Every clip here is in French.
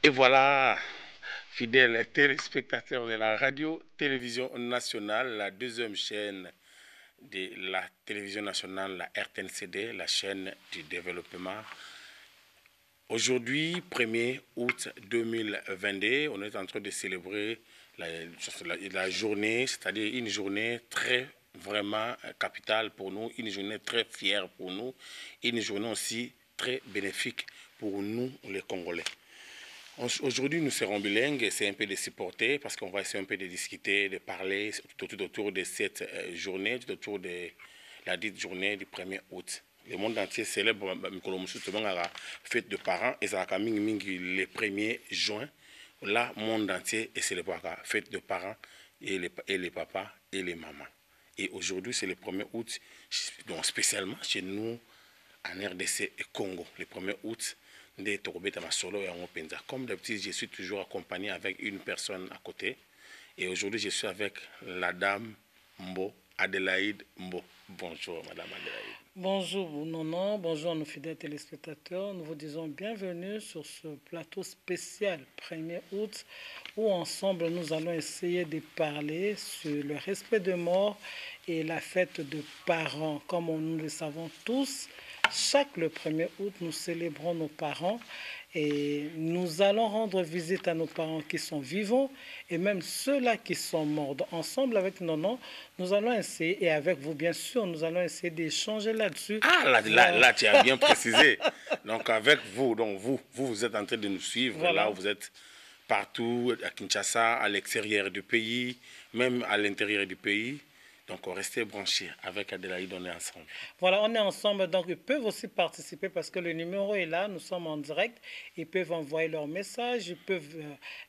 Et voilà, fidèles téléspectateurs de la radio-télévision nationale, la deuxième chaîne de la télévision nationale, la RTNCD, la chaîne du développement. Aujourd'hui, 1er août 2022, on est en train de célébrer la journée, c'est-à-dire une journée très vraiment capitale pour nous, une journée très fière pour nous, une journée aussi très bénéfique pour nous les Congolais. Aujourd'hui, nous serons bilingues et c'est un peu de supporter parce qu'on va essayer un peu de discuter, de parler tout autour de cette journée, tout autour de la dite journée du 1er août. Le monde entier célèbre la fête de parents et ça a le 1er juin. Là, le monde entier célèbre la fête de parents et les papas et les mamans. Et aujourd'hui, c'est le 1er août, donc spécialement chez nous en RDC et Congo, le 1er août. Comme d'habitude, je suis toujours accompagné avec une personne à côté. Et aujourd'hui, je suis avec la dame Mbo, Adélaïde Mbo. Bonjour, madame Adélaïde. Bonjour, Nono. Bonjour à nos fidèles téléspectateurs. Nous vous disons bienvenue sur ce plateau spécial 1er août où ensemble nous allons essayer de parler sur le respect de mort et la fête de parents. Comme nous le savons tous, le 1er août, nous célébrons nos parents et nous allons rendre visite à nos parents qui sont vivants et même ceux-là qui sont morts. Donc, ensemble avec Nono, nous allons essayer, et avec vous bien sûr, nous allons essayer d'échanger là-dessus. Ah, là, tu as bien précisé. Donc avec vous, vous êtes en train de nous suivre. Voilà. Là, vous êtes partout, à Kinshasa, à l'extérieur du pays, même à l'intérieur du pays. Donc, restez branchés avec Adélaïde, on est ensemble. Voilà, on est ensemble. Donc, ils peuvent aussi participer parce que le numéro est là. Nous sommes en direct. Ils peuvent envoyer leur message. Ils peuvent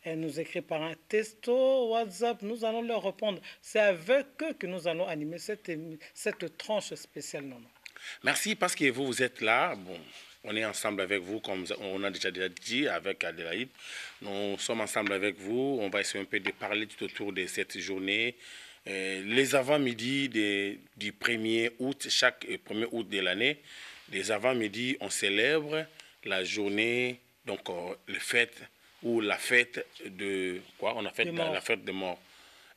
nous écrire par un texto, WhatsApp. Nous allons leur répondre. C'est avec eux que nous allons animer cette tranche spéciale. Non. Merci parce que vous êtes là. Bon, on est ensemble avec vous, comme on a déjà dit avec Adélaïde. Nous sommes ensemble avec vous. On va essayer un peu de parler tout autour de cette journée. Les avant-midi du 1er août, chaque 1er août de l'année, les avant-midi, on célèbre la journée, donc le fête ou la fête de quoi? On a fait la fête de mort.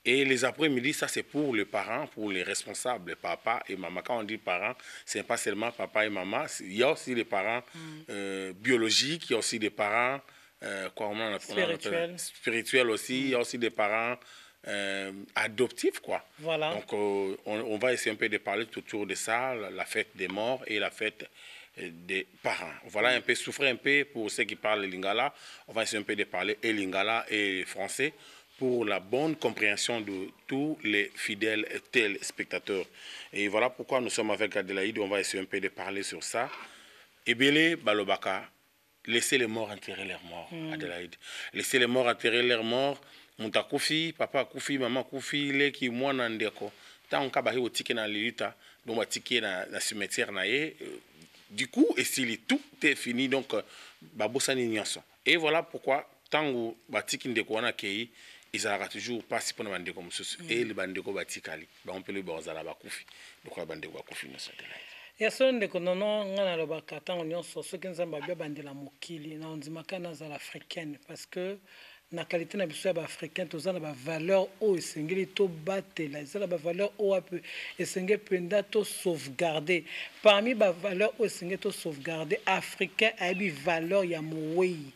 Et les après-midi, ça c'est pour les parents, pour les responsables, papa et maman. Quand on dit parents, ce n'est pas seulement papa et maman, il y a aussi les parents biologiques, il y a aussi des parents spirituels aussi, il y a aussi des parents adoptif quoi. Voilà. Donc on va essayer un peu de parler autour de ça, la fête des morts et la fête des parents. Voilà un peu, souffrir un peu pour ceux qui parlent lingala. On va essayer un peu de parler et lingala et français pour la bonne compréhension de tous les fidèles téléspectateurs. Et voilà pourquoi nous sommes avec Adélaïde, on va essayer un peu de parler sur ça. Ebele Balobaka, laissez les morts enterrer leurs morts, Adélaïde. Laissez les morts enterrer leurs morts. Muta kufi, papa kufi, maman kufi, leki mwana ndeko. Ta on kabahi otike na lilita, donc otike na cimetière na ye. Du coup, et si tout est fini, donc babosa ni nyonso. Et voilà pourquoi tango batiki ndeko wana kei, ils ont toujours pas si pour na bandeko mususu. Et les bandeko batikali, ba on peut le bozala ba kufi. Donc la bandeko ba kufi nyonso de là. Ya so ndeko nono ngana lobaka tango nyonso soki nzamba bia bandela mokili na ondimaka na zala africaine parce que na qualité na biso ya africain tozana ba valeur o esengeli to batela ezala ba valeur o ape esengeli penda to sauvegarder parmi ba valeur o esengeli to sauvegarder africain aibi valeur ya mowei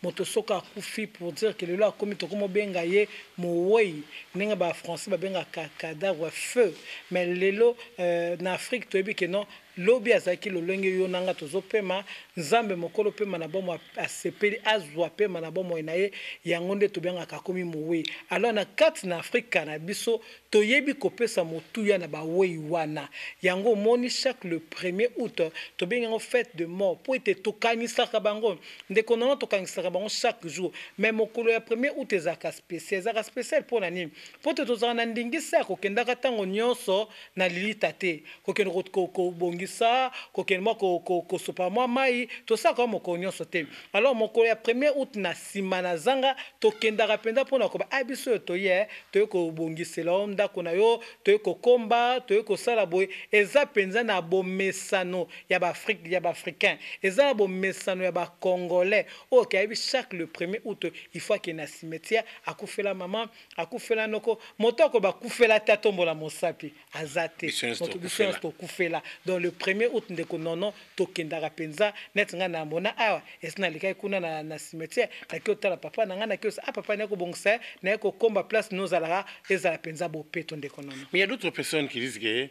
moto soka kufi pour dire que le là comme to comme benga ye mowei ninga ba français ba benga cadavre feu mais lelo na Afrique to ebi que non lobi azaki lolenge yo nanga tozopema nzambe mokolo pema na bomo asepeli azwa pema na bomo na ye yango nde tobenga kakomi mowe alors na kati na Afrika na biso toyebi kopesa motuya na bawei wana yango moni chaque le 1er août tobenga en fête de mort pour ete tokanisaka bango ndeko nono tokanisaka bango chaque jour mais mokolo ya 1er août ezaka spécial pour nani pour te tozana ndingisa kokendaka tango nyonso na lilita te kokende ko bongi kobongisa kokende mwa kosopa mwa mai tosala kaka mokolo nyonso te. Alors mokolo ya 1er août na nsima na zanga tokendaka mpenza mpona koba biso oyo toye toye kobongisela yo ndako na yo toye kokomba toye kosala boye eza mpenza na bomesano ya baafricain eza na bomesano ya bacongolais oyo kayebi chaque le 1er août il faut akende na cimetière akufela mama akufela noko moto akoba akufela te atombola mosapi aza te moto biso nyonso tokufela donc le 1er août ndeko nono tokendaka mpenza neti ngai na mona awa esi nalikai kuna na cimetière naki otala papa na ngai naki osa papa naye kobongisa ye naye kokomba place nozalaka ezala mpenza bopeto ndeko nono. Mais il y a d'autres personnes qui disent que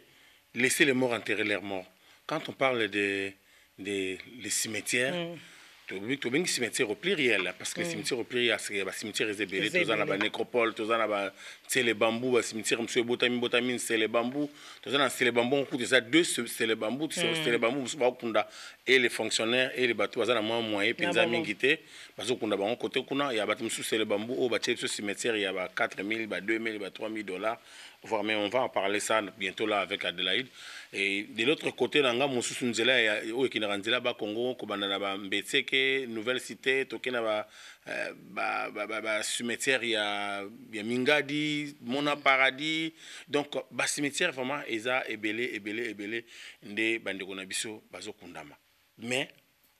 laisser les morts enterrer leurs morts. Quand on parle des cimetières, tu as un cimetière au pluriel, parce que les cimetières au pluriel, c'est un cimetière réservé. Tu as une nécropole, tu as les bambous, un cimetière, Botami, c'est les bambous. Tu as les bambous, tu as deux, c'est les bambous, c'est les bambous, et les fonctionnaires, et les bateaux, tu as moins moyen, puis ils ont mingité. Parce que côté, il y a c'est les bambous, au bâtiment, ce cimetière, il y a 4 000, 2 000, 3 000 $. Voire mais on va en parler ça bientôt là avec Adélaïde. Et de l'autre côté, dans le Moussou Nzela, il y a Nzela, Congo, Kobanana, Mbetseke, Nouvelle Cité, Tokena, cimetière, il y a Mingadi, Mona Paradis. Donc, cimetière, vraiment, Eza, Ebele, Nde, Bandekonabiso, Bazo Kundama. Mais,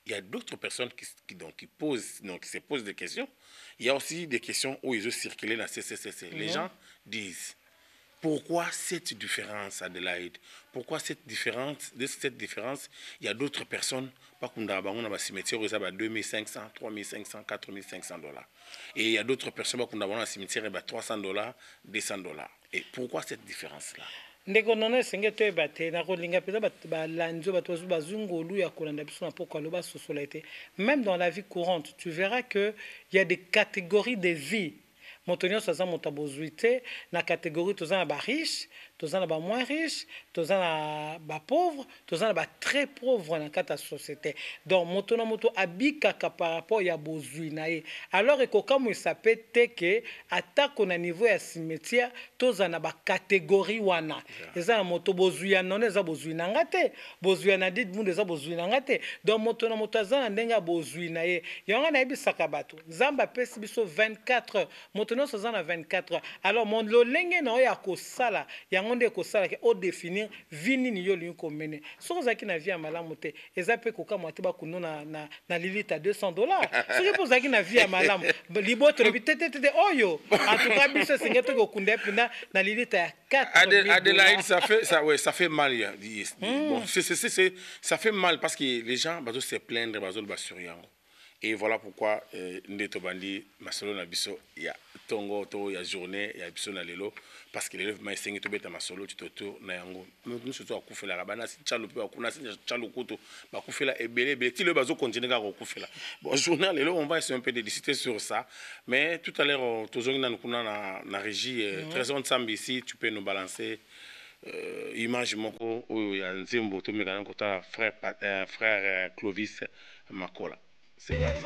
il y a d'autres personnes qui se posent des questions. Il y a aussi des questions où ils ont circulé dans la CCCC. Les gens disent... Pourquoi cette différence, Adélaïde? Pourquoi cette différence? Il y a d'autres personnes, pas comme dans le cimetière, ils ont 2500, 3500, 4500 $. Et il y a d'autres personnes, pas comme dans le cimetière, ils ont 300 $, 200 $. Et pourquoi cette différence-là? Ndeko nono esenge toyeba te na kolinga mpenza balandi oyo bato bazwi ngolu ya kolanda biso na poko aloba sosola ete même dans la vie courante tu verras que il y a des catégories de vie moto nyonso aza moto abozwi te na catégorie toza na bariche toza na bamoins riche toza na bapauvre toza na batrès pauvre na kati ya société donc moto na moto abikaka par rapport ya bozwi na ye alors ekokamwisa pe te ke atako na niveau ya cimetière toza na bacatégorie wana eza na moto bozwi ya nono eza bozwi na nga te bozwi ya na dit mundu eza bozwi na nga te donc moto na moto aza na ndenge ya bozwi na ye yango nayebisaka bato nzambe apesi biso 24 heures moto nyonso aza na 24 heures alors lolenge na oyo ya kosala yango nde ekosalaka odéfinir vi nini yo olingi komene soki ozalaki na vi ya malamu te eza mpe kokamwa te bakundo na lilita $200 soki mpo ozalaki na vi ya malamu liboto lobi tetetete oyo antuka biso esenge toki okunda ye mpena na lilita ya 4 Adélaïde, ça fait mal. Bon, ça fait mal parce que les gens vont se plaindre, vont se et voilà pourquoi Ndeto Bandi, Masolo Nabiso, il y a Tongo, il y a journée, il y a Biso Nalelo, parce que les élèves m'ont to beta Masolo, tu te Nayango. Nous surtout à Koufela, Rabana, si Tchalo peut, Akuna, si Tchalo Koto, Bakoufela et Belé, si le bazo continue à Koufela. Bon, journal, on va essayer un peu de discuter sur ça, mais tout à l'heure, toujours dans la régie, Trésor de Sambi, ici, tu peux nous balancer. Image moko il y a Nzimbo to mekana kota frère Clovis Makola. C'est parti.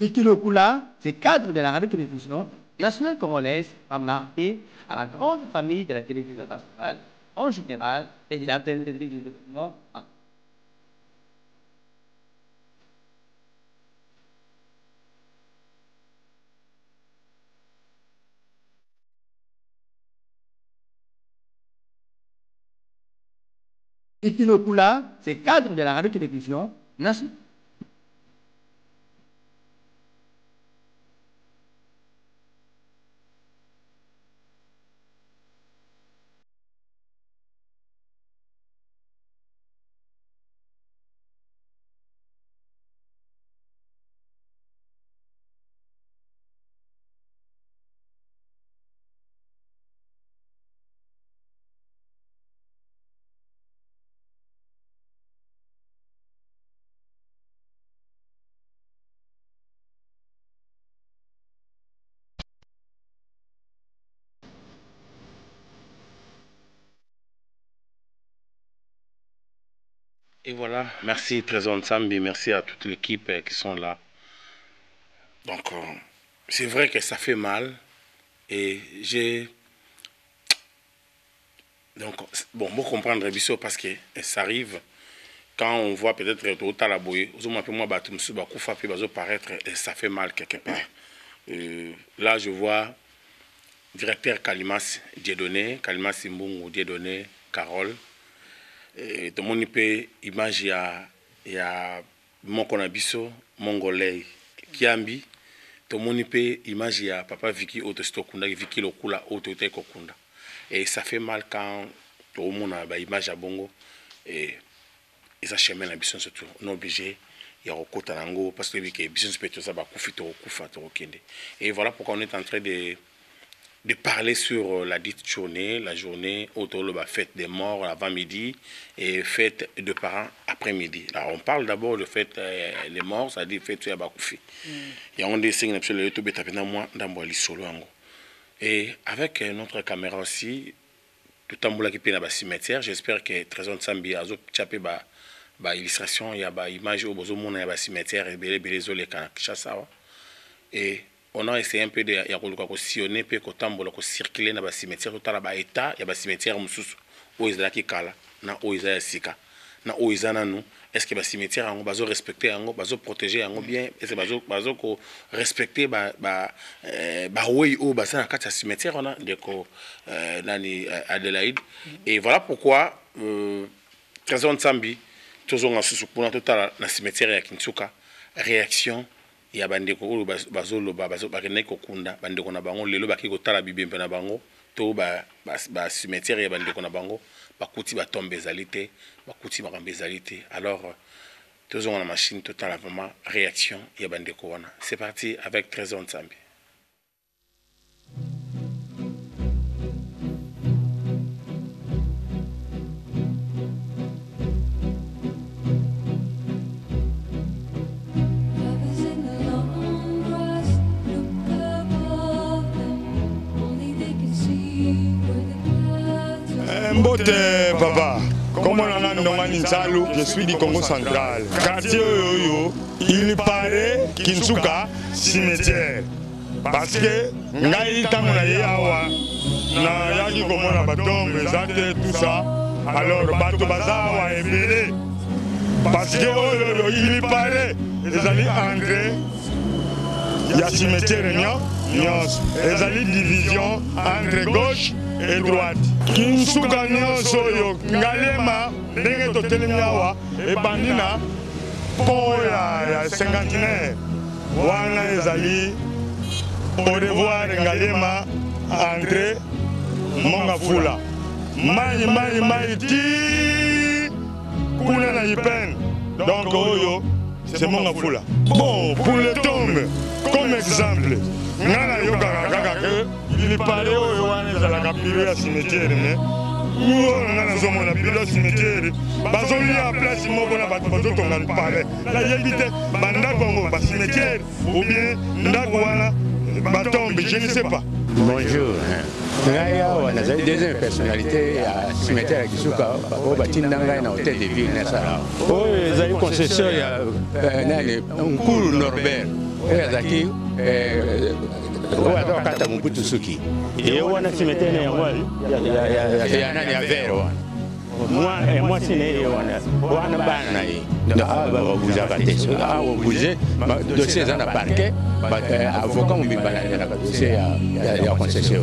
Pitilo Kula, c'est cadre de la radio-télévision nationale congolaise, marqué à la grande famille de la télévision nationale en général et de la télévision en Pitilo Kula, c'est cadre de la radio-télévision nationale. Et voilà, merci Trésor Nsambi, merci à toute l'équipe qui sont là. Donc, c'est vrai que ça fait mal. Et j'ai... Donc, bon, moi comprendre Bisso parce que ça arrive quand on voit peut-être tout à la bouée, paraître, et ça fait mal quelque part. Là, je vois directeur Kalimas Dieudonné, Kalimas Simbungu Dieudonné, Carole. Et tout le monde peut image il y a mon konabiso mongolais Kiambi. Tout le monde peut image il y a papa Vicky Otostokunda, Vicky Lokula Otote Kokunda. Et ça fait mal quand tout le monde a image à Bongo et ça chemin la bison surtout. On est obligé il y a au nango parce que les bison peut ça va kufito kufa to kende. Et voilà pourquoi on est en train de parler sur la dite journée, la journée autour de la fête des morts avant-midi et fête de parents après-midi. Alors on parle d'abord de fête des morts, c'est-à-dire fête de Bakoufi. Et on dessine absolument le YouTube dans solo. Et avec notre caméra aussi, tout le temps qui est dans le cimetière, j'espère que Trésor Nsambi a chapé ba illustration, il y a ba image au besoin mon na cimetière et belé zolé kana Kinshasa. Et on a essayé un peu de sillonner peu de circuler dans le cimetière tout à l'état il y a cimetière mususu où ils là qui kala na où ils a sika na où ils nous est-ce que le cimetière on va respecter on va protéger on bien est-ce que bazo ko respecter ba oui au basa na kati cimetière on a deko nani Adélaïde et voilà pourquoi Trésor Nsambi toujours en sous pour tout à la cimetière ya Kinsuka réaction ya bandeko oyo bazoloba bakende kokunda bandeko na bango lelo baki kotala bibembe na bango to ba cimetière ya bandeko na bango bakuti batombe ezali te bakuti makambo ezali te. Alors tozonga na machine totala vraiment réaction ya bandeko wana. C'est parti avec Trésor Nsambi. Mbote papa, comme on a nommé Nzalo, je suis du Congo central. Quartier Oyo, il paraît Kinsuka, cimetière. Parce que, ngai tamona yawa, na yaki komona batombe, zate tout ça. Alors bato bazawa ebele. Parce que Oyo, il paraît, les amis entrés, il y a cimetière nyos, les amis division entre gauche et droite. Kinsuka nyonso oyo ngalema ndenge totelemi awa ebandi na po ya cinquantenaire wana ezali au revoir ngalema entre Mongafula mai ti kuna na Ipen. Donc oyo c'est Mongafula. Bon, pour le tombe comme exemple ngana yokaka kaka ke il paraît oyo wana ezalaka biro ya cimetière mais ngana nazomona biro ya cimetière bazolia place moko na bato bazotonga palais nayebi te bandako yango bacimetière ou bien ndako wana batombe je ne sais pas. Bonjour. Ngaya wana za deuxième personnalité à cimetière Kisuka au batindanga na hôtel de ville na sala. Oh za concession ya nani Nkulu Norbert. Ya zaki wa kata Mobutu Suki. Et wana cimetière ya wali ya nani ya Vero. Moi c'est né wana bana yi. Da ba buja ka teso. Ah on bouger dossier za na parquet. Avocat on bibala na dossier ya concession.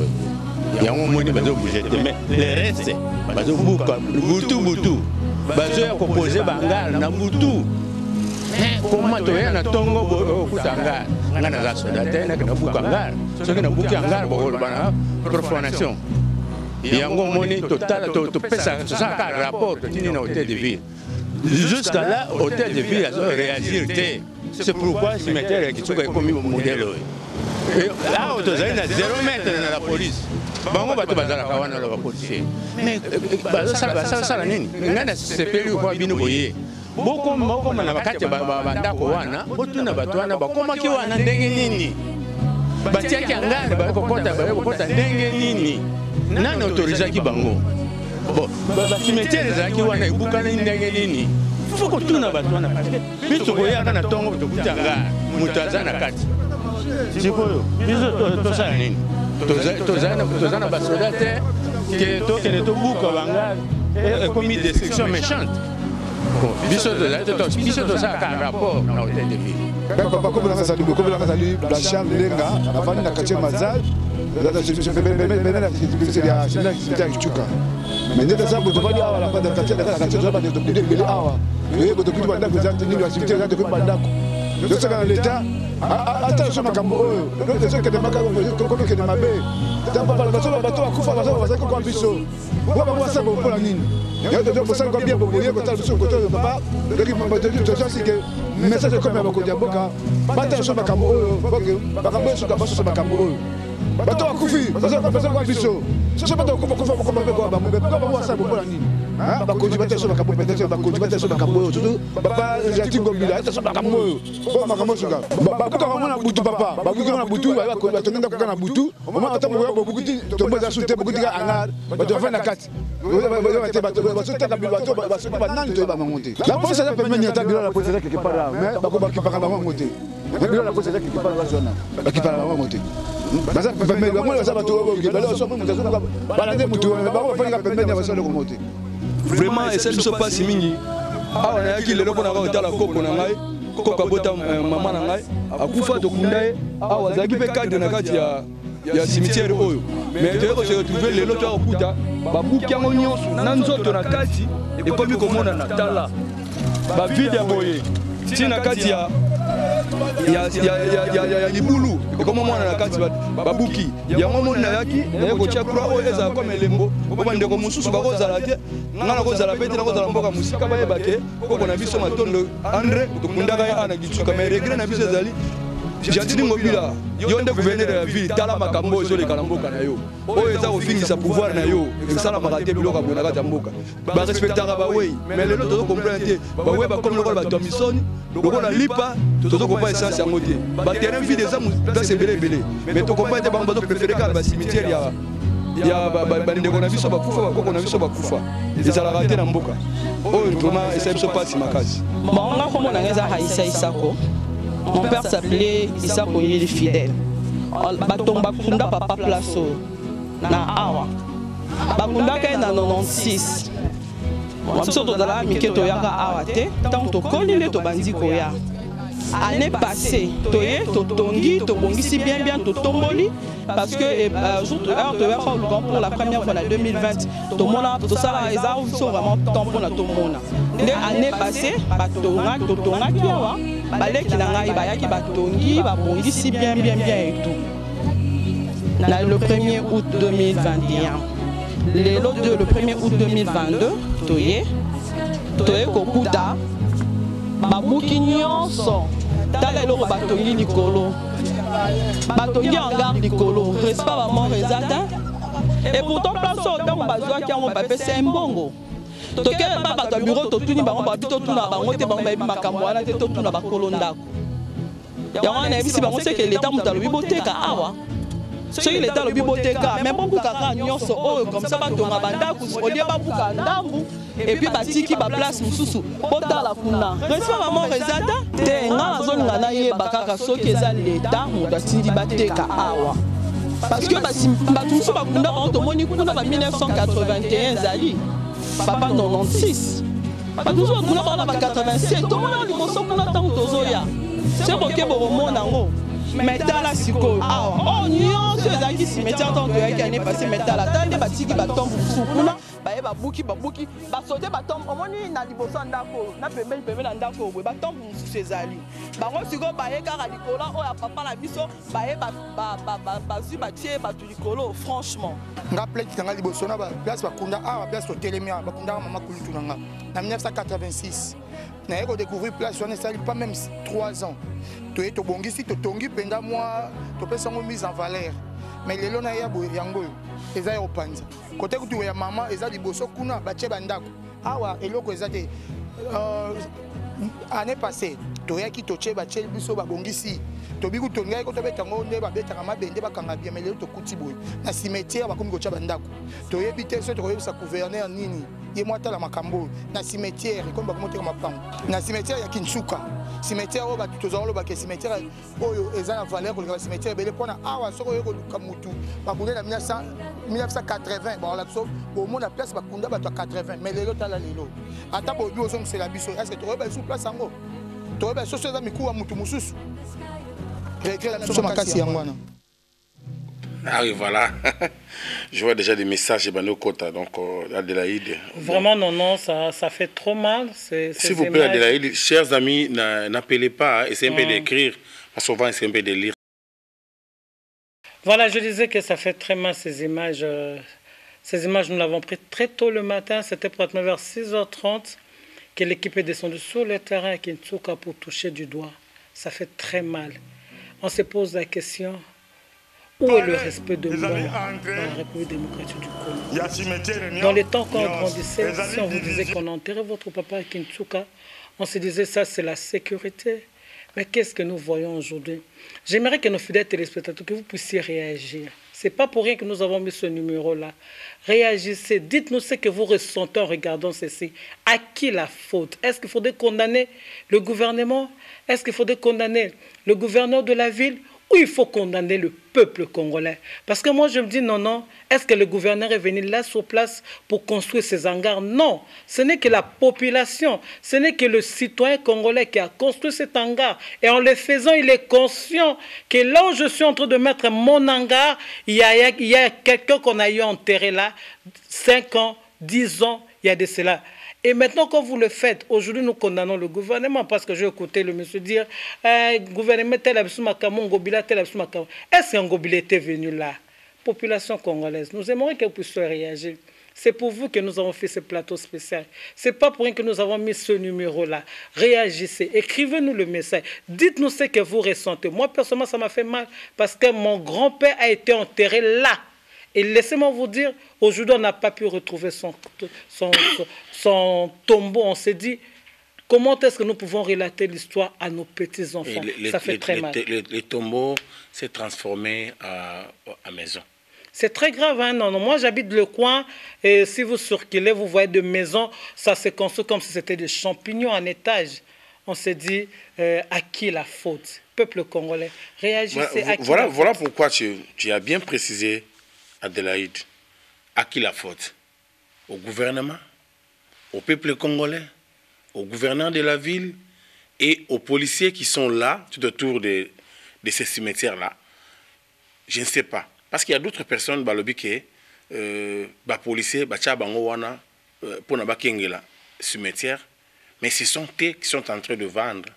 Il y a un moment où ils ont bougé, mais les restes, ils ont Boutou. Ils ont composé Bangal, na Boutou. Comment tu es na Tongo Kutanga, na Nazasoda, na Boukangar, ce qui n'a Boukangar, profanation. Il y a un moment où total, tu fais ça, rapport, tu es dans l'hôtel de ville. Jusqu'à là, l'hôtel de ville a réagi. C'est pourquoi le cimetière qui est commis au modèle. Là, tu es à 0 mètres dans la police. Bango bato bazala kawana la policier mais ça nini ngana sepeli kwa bino boye boko na bakati bandako wana botuna bato wana bakoma ki wana ndenge nini batiaki angane bakokota ndenge nini nani autorisaki bango bon cimetière ezalaki wana ebukana ndenge nini faut kotuna bato wana parce que biso koyaka na tongo tokutanga moto aza na kati sikoyo biso tosala nini tozana basoda te ke tokende tobuka banga ekomi destruction méchante biso tosalaka rapport na hôtel de ville papa komelanga sali Blanchard Lenga navandi na quartier Mazal ya Kichuka mais ndete za boto bali awa la banda quartier za banda to kude bele awa yebo to kude banda za nini activité za to kude banda ko yosaka na l'état ata so makambo oyo ndete ke de makambo ko ke de mabe tamba bato akufa baza ko kwa biso baba mwasa bo pola nini ya to bosa ko bien bo yeko ta biso ko to papa ndeki mabato to so que message comme ba ko diaboka bata so makambo oyo bakambo so ka baso so makambo oyo bato akufi baza kwa biso so bato kufa ko ba mwasa bo pola nini bakonzi bato so makambo peut-être bakonzi bato so makambo oyo surtout papa Jati Ngobila ata so makambo oyo ko makambo so ka babuka ko na butu papa babuka na butu ba ko batonda ko na butu o ma ata mo bobukuti to mboza sute bokuti ka angar bato fa na kati la police a permis de faire la police quelque part là mais bako qui parle vraiment monter mais la police qui parle la zone qui parle vraiment monter baza permet moi ça va tout que balo so mo tazo balande mutu bako fa permet de faire le monter vraiment et ça ne se passe mingi awa na yaki lelo pona ka tala koko na ngai koko bota mama na ngai akufa to kundaye awa zaki pe cadre na kati ya cimetière oyo mais to ko se retrouver lelo to akuta babuki yango nyonso na nzoto na kati ekomi komona na tala ba vide ya boye tina kati ya libulu ekomo mwana na kati babuki yango mona yaki na ko tia croix oyo eza comme elembo ko ndeko mususu bakozala te ngana kozala pete na kozala mboka musika bayebake koko na biso matondo André tokundaka ya ana Kichuka mais regret na biso ezali Jati Ngobila yonde gouverneur ya ville tala makambo zo le kalamboka na yo oyo eza kofingisa pouvoir na yo esala makate biloko bona kata mboka ba respectaka ba wey mais lelo tozo comprendre te ba wey ba comme lokolo ba tomisoni lokolo lipa tozo kompa essence yango te ba terrain vide eza place belé mais to kompa te bango préférer ka ba cimetière ya ba ndeko na biso bakufa bakoko na biso bakufa ezalaka te na mboka oyo vraiment esa biso pasi makasi bonga komo na ngeza haisa isako. Mon père s'appelait Isako Yeli Fidèle. Batong bakunda papa plaso na awa. Bakunda ka na 96. Wabiso to dala miketo yaka awa te, tant to kolile to bandi koya. Année passée, toye to tongi to bongisi bien to tomboli parce que jour to heure to heure pour la première fois en 2020 to mona to sala eza sont vraiment tampon na to mona. L'année passée, batonga to tonga kiawa. Baleki na ngai bayaki batongi babongisi bien et tout. Le 1er août 2021. Le 1er août 2022, toye kokuta babuki nyonso tala eloko batongi likolo. Batongi en garde likolo, respect ba mort ezata. Et pourtant place au temps bazwaki yango papier c'est mbongo. Toke ba bato bureau to tuni bango ba bito tuna bango te bango ba makambo wana te to tuna ba kolondako yango na bisi bango c'est que l'état mutalo biboteka awa soki leta alobi boteka me bobuka kaka nyonso oyo comme ça batonga bandako olie babuka ndambu epuis batiki baplace mosusu botala kuna respect bamoko eza te nga nazolinga nayeba kaka soki eza leta moto atindi bateka awa parce que bato mosusu bakunda bango tomoni kuna ba 1981 ezali papa 96 bato mosusu bakunda bango na ba 87 tomona liboso kuna ntango tozoya se boke bokomona yango mais tala sikoyo awa oyo nyonso ezalaki cimetière ntango toyaki ane passé mais tala tala nde batiki batombe mosusu kuna baye babuki basote batombe omoni na liboso ya ndako na pembeni na ndako oyo boye batombe mosusu ezali bango sikoyo baye kaka likolo oyo ya papa na biso baye bazwi batie bato likolo franchement nga pleki nanga liboso na baplace bakunda awa place totelemi awa bakundaka mama kulutu na nga na 1986 naye kodécouvrir place wana esali pas même 3 ans toye tobongisi totongi mpenza mwa topesa yango mise en valeur mais lelo na ya boye yango oyo eza ya kopanza kote kutu ya mama eza liboso kuna batie bandako awa eloko eza te année passée toyaki totie batie biso babongisi tobiku tongai ko tobeta ngo nde babetaka mabende bakanga bien mais lelo tokuti boye na cimetière bakomi kotia bandako toyebi te so tokoyebisa gouverneur nini ye mwatala makambo na cimetière comme bakomoteka mapango na cimetière ya Kinsuka cimetière oyo bato tozalobaka cimetière oyo eza na valeur koleka cimetière ebele mpona awa soko oyo koluka mutu bakunde na 1980 baola biso bomona place bakunda bato ya 80 mais lelo tala lelo ata bobi ozongisela biso est ce que tokoyeba biso place yango toyeba soso eza mikuwa mutu mosusu Ah oui, voilà. Je vois déjà des messages de Bano Kota, donc Adélaïde. Vraiment, non, ça fait trop mal. S'il vous plaît, Adélaïde, chers amis, n'appelez pas, essayez un peu d'écrire, parce qu'on va essayer un peu de lire. Voilà, je disais que ça fait très mal ces images. Ces images, nous l'avons pris très tôt le matin, c'était pratiquement vers 6h30 que l'équipe est descendue sur le terrain à Kinsuka pour toucher du doigt. Ça fait très mal. On se pose la question, où est le respect de l'homme dans la République démocratique du Congo? Dans les temps quand on grandissait, si on vous disait qu'on enterrait votre papa à Kinsuka, on se disait ça c'est la sécurité. Mais qu'est-ce que nous voyons aujourd'hui? J'aimerais que nos fidèles téléspectateurs, que vous puissiez réagir. Ce n'est pas pour rien que nous avons mis ce numéro-là. Réagissez, dites-nous ce que vous ressentez en regardant ceci. À qui la faute? Est-ce qu'il faudrait condamner le gouvernement? Est-ce qu'il faudrait condamner le gouverneur de la ville? Ou il faut condamner le peuple congolais? Parce que moi je me dis non, est-ce que le gouverneur est venu là sur place pour construire ces hangars? Non, ce n'est que la population, ce n'est que le citoyen congolais qui a construit cet hangar. Et en le faisant, il est conscient que là où je suis en train de mettre mon hangar, il y a quelqu'un qu'on a eu enterré là, 5 ans, 10 ans, il y a de cela. Et maintenant, quand vous le faites, aujourd'hui, nous condamnons le gouvernement parce que j'ai écouté le monsieur dire gouvernement tel absou makamo, ngobila tel absou makamo. Est-ce qu'un ngobila était venu là? Population congolaise, nous aimerions que vous puissiez réagir. C'est pour vous que nous avons fait ce plateau spécial. Ce n'est pas pour rien que nous avons mis ce numéro-là. Réagissez, écrivez-nous le message. Dites-nous ce que vous ressentez. Moi, personnellement, ça m'a fait mal parce que mon grand-père a été enterré là. Et laissez-moi vous dire, aujourd'hui, on n'a pas pu retrouver son tombeau. On s'est dit, comment est-ce que nous pouvons relater l'histoire à nos petits-enfants? Ça fait très mal. Les tombeaux s'est transformé à maison. C'est très grave, hein? Non, moi j'habite le coin et si vous circulez, vous voyez des maisons, ça se construit comme si c'était des champignons en étage. On s'est dit, à qui la faute? Peuple congolais, réagissez. Voilà pourquoi tu as bien précisé, Adélaïde, à qui la faute? Au gouvernement, au peuple congolais, au gouverneur de la ville et aux policiers qui sont là, tout autour de ces cimetières-là. Je ne sais pas. Parce qu'il y a d'autres personnes, les policiers, pour le cimetière, mais ce sont eux qui sont en train de vendre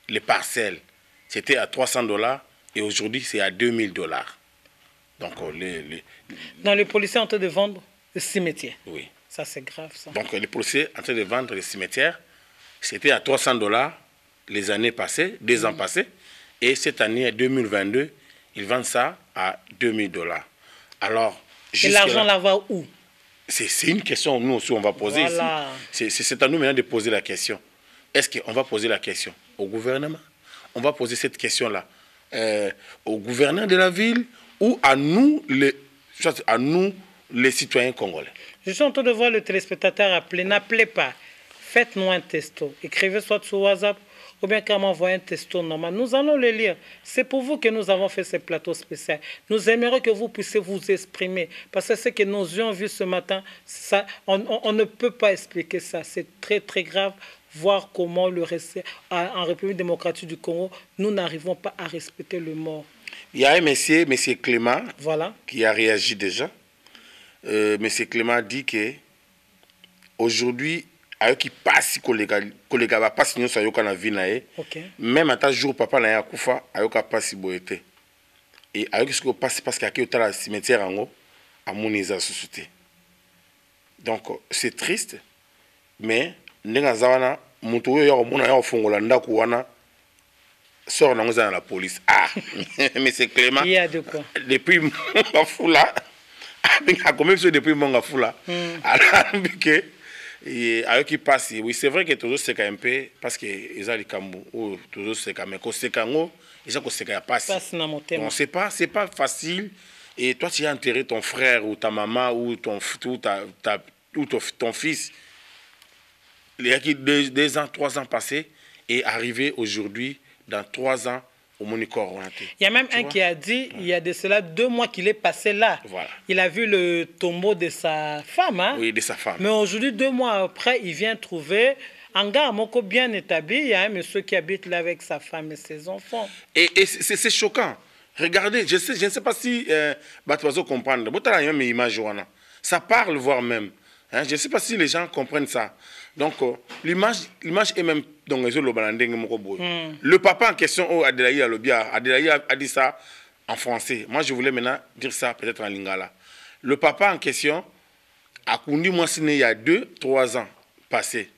les parcelles. C'était à $300 et aujourd'hui c'est à $2000. Donc, dans les policiers en train de vendre le cimetière. Oui. Ça, c'est grave, ça. Donc, les policiers en train de vendre les cimetières, c'était à $300 les années passées, 2 ans passés. Et cette année, 2022, ils vendent ça à $2000. Alors, et l'argent là va où? C'est une question, nous aussi, on va poser voilà. Ici. C'est à nous maintenant de poser la question. Est-ce qu'on va poser la question au gouvernement? On va poser cette question-là au gouverneur de la ville ou à nous les citoyens congolais? Je suis en train de voir le téléspectateur appeler. N'appelez pas. Faites-nous un texto. Écrivez soit sur WhatsApp ou bien quand m'envoyez un texto normal. Nous allons le lire. C'est pour vous que nous avons fait ce plateau spécial. Nous aimerions que vous puissiez vous exprimer. Parce que ce que nous avons vu ce matin, ça, on ne peut pas expliquer ça. C'est très, très grave. Voir comment en République démocratique du Congo, nous n'arrivons pas à respecter le mort. Il y a un monsieur Clément, voilà, qui a réagi déjà. Monsieur Clément dit que aujourd'hui, avec qui passe collègue va pas signer sur yoka na vie na e. Même à ta jour papa na ya kufa ayoka passe boete. Et avec ce que passe parce qu'il y a au cimetière en haut à moniza société. Donc c'est triste, mais ndenga zawana mutu yo yo mona yo fongola ndaku wana sort na ngoza la police. Ah mais c'est Clément. Il y a de quoi. Depuis mon foula a combien de depuis mon foula. Alors que et avec qui passe, oui c'est vrai que toujours c'est quand même peu parce que ils ont les cambo ou toujours c'est quand même que c'est quand ils ont que c'est quand passe. On sait pas, c'est pas facile. Et toi tu as enterré ton frère ou ta maman ou ton fils. Il y a qui 2 ans, 3 ans passés et arrivé aujourd'hui dans 3 ans au Monicor. Il y a même un qui a dit, il y a de cela 2 mois qu'il est passé là. Voilà. Il a vu le tombeau de sa femme. Hein? Oui, de sa femme. Mais aujourd'hui, 2 mois après, il vient trouver un gars bien établi. Il y a un monsieur qui habite là avec sa femme et ses enfants. Et c'est choquant. Regardez, je ne sais pas si Batoiseau comprendre. Ça parle, voire même. Hein? Je ne sais pas si les gens comprennent ça. Donc, l'image est même dans les Le papa en question, Adelaï a dit ça en français. Moi, je voulais maintenant dire ça peut-être en lingala. Le papa en question a conduit moi il y a 2-3 ans passés.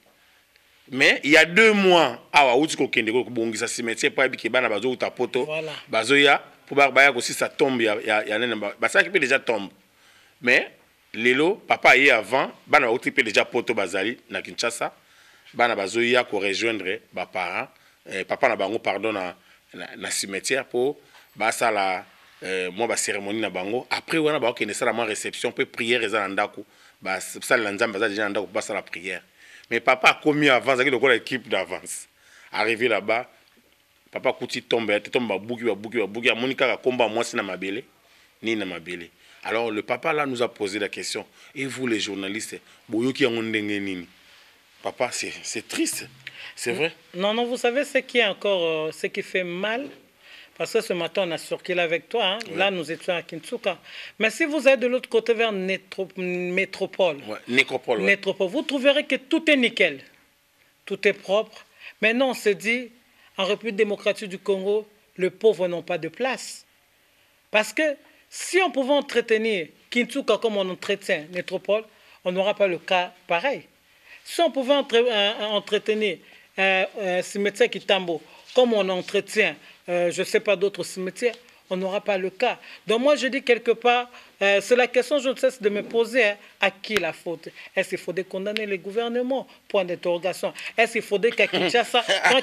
Mais il y a 2 mois, ça tombe, ça déjà tombe. Mais Lelo, papa est avant, bana occupé déjà poto bazali na Kinshasa, bana bazoya ko rejoindre ba parents, papa na bango pardon na cimetière pour basa la moi ba cérémonie na bango. Après wana ba okende sala ma réception peut prière eza ndako, ba sala nzamba za déjà ndako basa la prière. Mais papa a commis avant ça que l'équipe d'avance. Arrivé là-bas, papa kuti tombe ba buki a Monica ka komba moi na mabele ni na mabele. Alors le papa là nous a posé la question. Et vous les journalistes, papa, c'est triste, c'est vrai. Non, vous savez ce qui est encore, ce qui fait mal, parce que ce matin on a circulé avec toi, hein. Oui. Là nous étions à Kinshasa. Mais si vous êtes de l'autre côté vers Métropole, Nécropole, vous trouverez que tout est nickel, tout est propre. Maintenant on se dit, en République démocratique du Congo, les pauvres n'ont pas de place. Parce que si on pouvait entretenir Kinshasa comme on entretient Métropole, on n'aura pas le cas pareil. Si on pouvait entretenir cimetière Kitambo comme on entretient, je ne sais pas, d'autres cimetières, on n'aura pas le cas. Donc moi je dis quelque part, c'est la question que je ne cesse de me poser, hein, à qui la faute? Est-ce qu'il faudrait condamner les gouvernements? Point d'interrogation. Est-ce qu'il faudrait qu'à Kinshasa, quand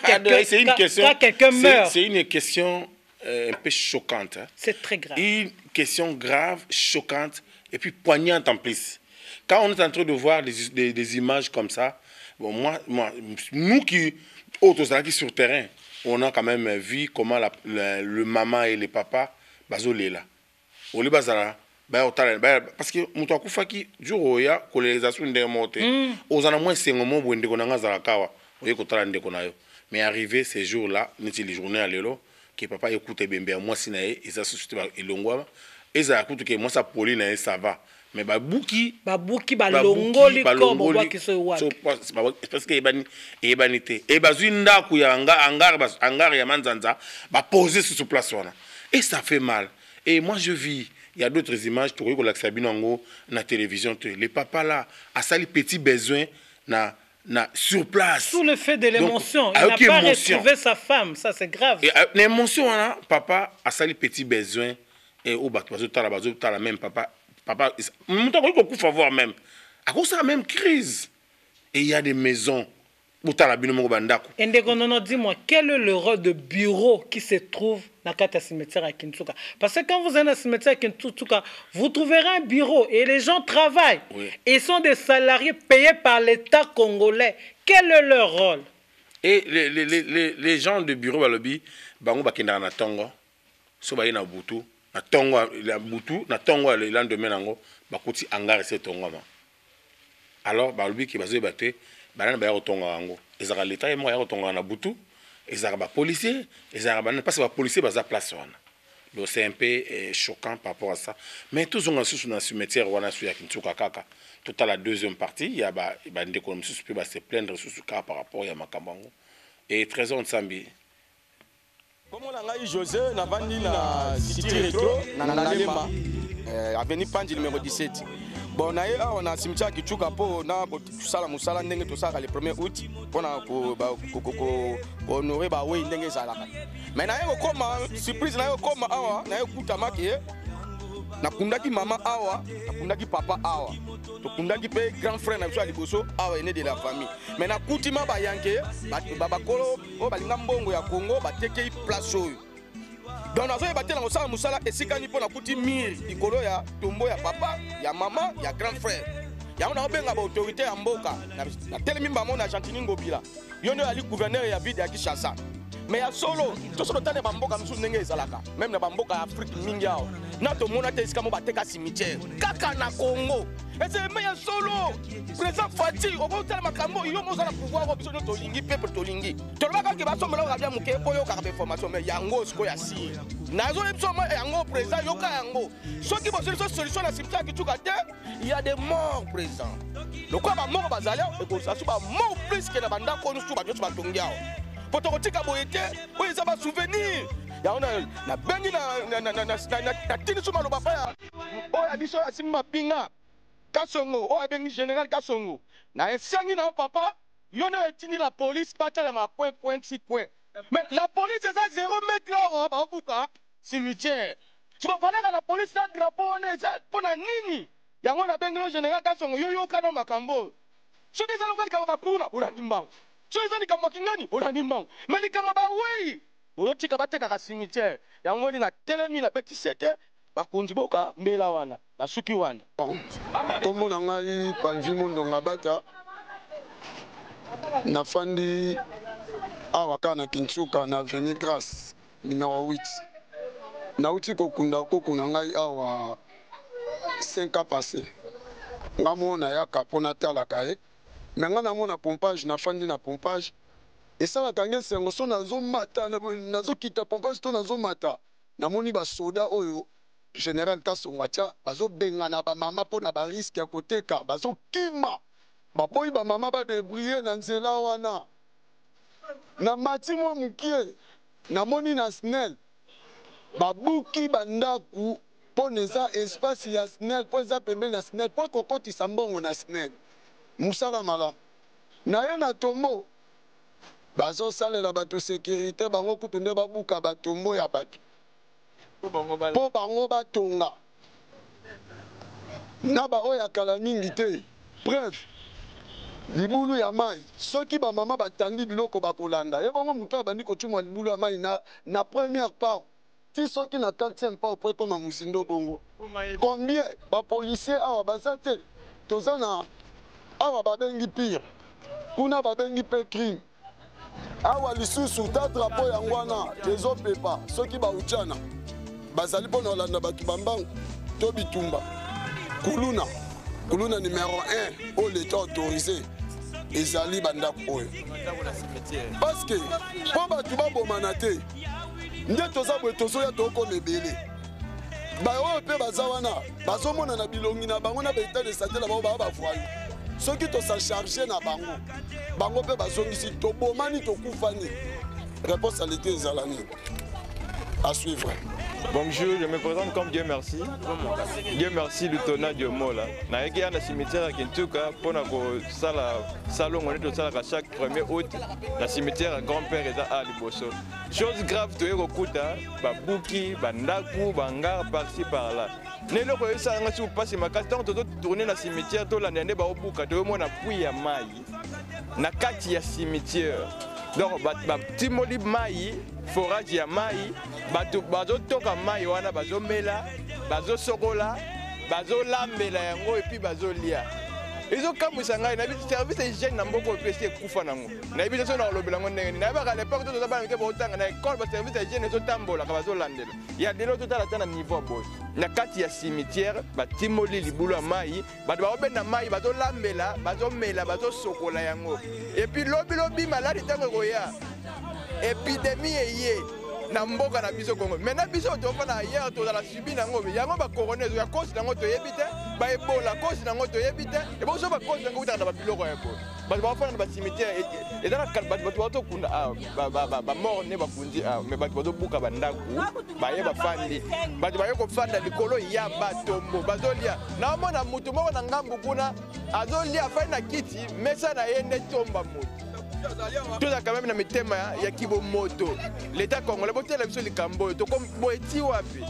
quelqu'un meurt... C'est une question... un peu choquante. Hein. C'est très grave. Une question grave, choquante et puis poignante en plus. Quand on est en train de voir des images comme ça, bon, nous qui, autres qui sur terrain, on a quand même vu comment le maman et le papa, bazolé là. On les bazala. Parce que mutu akufaki jour oya colonisation ndenge monté ozana moins 5 mois bo ndeko nanga zala kawa oye kotala ndeko nayo. Mais arrivé ces jours-là, niti les journées à l'élo que papa écoute bembe moi sinae et ça société elongwa et ça écoute que moi ça poli na ça va mais babuki balongoli comme on voit que ce wa parce que ebanité et bazwinda ku ya angar ya manzanza ba poser sur place wana et ça fait mal. Et moi je vis, il y a d'autres images tu vois la Sabinango na télévision, les papas là a sali petit besoin sur place. Sous le fait de l'émotion. Il n'a pas retrouvé sa femme. Ça, c'est grave. L'émotion, papa a sali petit besoin. Et au bateau, la même papa. Papa, il faut voir même. À cause de la même crise. Et il y a des maisons Boutala bino moko bandako. Ndeko nono, dis-moi, quel est le rôle de bureau qui se trouve dans le cimetière à Kinshasa? Parce que quand vous êtes dans le cimetière à Kinshasa, vous trouverez un bureau et les gens travaillent. Oui. Ils sont des salariés payés par l'État congolais. Quel est leur rôle? Et les gens de bureau balobi, bango bakenda na tongo, so baye na butu, na tongo la butu, na tongo le lendemain nango, bakuti angare ce tongo ma. Alors balobi ki bazo baté, banana ba ya tongo nango. Ezaka l'État et moi ya tongo na butu, ezaka ba policier, ezaka banana parce que ba policier baza place wana. Donc c'est un peu choquant par rapport à ça. Mais tous on a sous dans cimetière wana sur ya Kinshasa kaka. Tout à la deuxième partie, il y a des économistes qui peuvent se plaindre sur ce cas par rapport à Makambango. Et Trésor Nsambi. Comme on a José, on a vendu na City Retro, na Nalema, avenue Pandi numéro 17. Bon, on a un cimetière qui tchouk pour na sala musala ndenge to sala le 1er août pour na honorer ba we ndenge zalaka. Mais na yo koma surprise na yo koma awa na yo kutama ke na kundaki mama awa, na kundaki papa awa. Tokundaki pe grand frère na biso liboso awa ene de la famille. Mais na kutima ba yanke ba kolo o balinga mbongo ya Congo ba teke place oyo. Donc nazo batela ngosala musala esikani pona kuti mire ikolo ya tombo ya papa, ya mama, ya grand frère. Ya ona obenga ba autorité ya mboka na telemi mbamo na Gentini Ngobila. Yondo ali gouverneur ya ville ya Kinshasa. Mais ya solo, to solo tane ba mboka msu ndenge ezalaka. Même na ba mboka ya Afrique mingi yao. Na to mona te iskamo bateka cimetière. Kaka na Congo. Et c'est meilleur solo. Président Fati, on va utala makambo, yo mo zala pouvoir ko biso to lingi peuple to lingi. To ba ka ke ba somela ka bia muke po yo ka be formation mais yango sko ya si. Nazo epso mo yango président yo ka yango. Soki bo solution na cimetière ki tuka te, il y a des morts président. Le quoi ba mort bazali e ko sa ba mort plus que na banda ko nu su ba ba tongiao. Potokotika boyete, oyo eza ba souvenir. Ya ona na bengi na tini suma lo papa ya. Oya biso asimba pinga. Kasongo, oya bengi général Kasongo. Na esangi na papa, yo na etini la police patala ma point 6 point. Mais la police eza 0 mètre là ba okuka cimetière. Tu vas parler à la police na drapeau on eza pona nini? Yango na bengi le général Kasongo yo kana makambo. Soki eza lokali ka puna ula dimba. So ils ont dit que on a dit non. Mais les camarades, oui. On a dit que on a cimetière. Il y a un na telemi na petit secteur. Par contre, boka mbela wana, na suki wana. Comme on a eu panji mondo ngabata. Na fandi awaka na Kinshasa na avenue Grâce numéro 8. Na uti kokunda kokuna ngai awa 5 ans passé. Ngamo na yaka pona tala kae. Mais quand on a pompage, on a fait un pompage. Et ça, on a fait un son dans mata, on a quitté le pompage dans un mata. On a mis un soda au général Kasonwatia, on a benga ba maman pour na ba risque à côté car bazo kima. Ba boy ba maman ba débrouiller dans cela wana. Na mati mo mukie, na moni na snel. Ba buki bandaku pour neza espace ya snel, pour za pembe na snel, pour kokoti sambongo na snel. Moussala mala. Na na tombo. Bazo sale la bato sécurité bango kutunde babuka batombo ya bato. Po bango batonga. Na ba oya kala mingi te. Bref. Libulu ya mai. Soki ba mama batandi biloko bakolanda. E bango muto bandi ko chuma libulu ya mai na première part. Ti soki na 4e part pour comme musindo bongo. Combien ba policier awa basate. Tozana awa babengi pire kuna babengi pe crime awa lisusu ta drapeau yango wana ezopepa soki bauchana bazali mpona kolanda bato bambangu to bitumba kuluna numéro 1 oyo l'état autorisé ezali bandako oyo parce que mpo bato babomana te nde toza boye tozoya tokoma ebele baoyo mpe baza wana bazomona na bilongi na bango na baetat de santé na bango baa bavoyo soki tosa charge na bango pe bazongisi tobomani tokufani réponse à l'été ezalani à suivre. Bonjour, je me présente comme Dieu merci. Dieu merci du tonnerre de Mola. Na yeki na cimetière à Kinshasa pour na ko sala salon on est au sala chaque 1er août na cimetière à grand-père eza à Liboso. Chose grave to yeko kuta ba buki bandaku bangar par-ci par-là. Nelo ko esa nga su passe makasi tant to tourner na cimetière to la nende ba obuka to mona pui ya mai. na kati ya cimetière. Donc batimoli mai forage ya mai bato bazotoka mai wana bazomela bazosokola bazolambela yango et puis bazolia. Ezokamwisa ngai na biso service hygiène na mboko pesi ekufa nango na biso so na olobela ngo ndenge na ba à l'époque to zabana ke botanga na école ba service hygiène ezotambola ka bazolandela ya delo totala tana niveau boy na kati ya cimetière batimoli libulu ya mai bato baobenda mai bazolambela bazomela bazosokola yango et puis lobi maladi tango koya épidémie eye na mboka na biso Congo maintenant biso tofana ailleurs to la subi nango yango ba coroner ya cause nango to yebite ba ebola cause nango to yebite e bo so ba cause nango utana ba biloko ya ebola ba bafana ba cimetière et dans la bato kunda ba mort ne ba kundi mais bato buka ba ndaku ba yeba fandi bato ba yoko fanda likolo ya batombo bazolia na mona mutu moko na ngambu kuna azolia fana kiti mesa na yende tomba mutu. Tout ça quand même na mitema ya kibomoto l'état congolais botela biso likambo to comme boeti wapi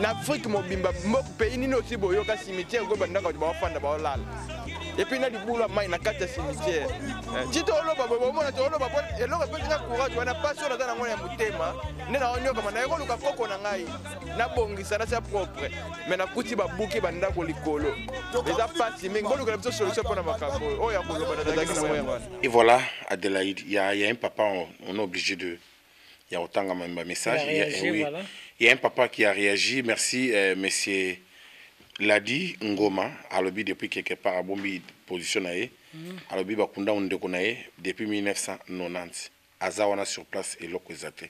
na Afrique mobimba moko pays nini aussi boyo ka cimetière go banda ka bafanda ba olala et puis na libula mai na kati ya cimetière tito oloba bomona to oloba eloko pe na courage wana passion na ngona ya mutema ne na onyo kama na ekoluka koko na ngai na bongisa na sa propre mais na kuti ba buki banda ko likolo eza pasi mingi boluka biso solution pour na makambo o ya koloba na zaki na moya. Et voilà, Adélaïde, il y a un papa, on est obligé de... Il y a autant de messages. Il y a un papa qui a réagi. Merci, monsieur Ladi Ngoma, à l'objet depuis quelque part à Bombi positionné. À l'objet Bakunda Ondekonae depuis 1990. Azawana sur place et l'autre côté.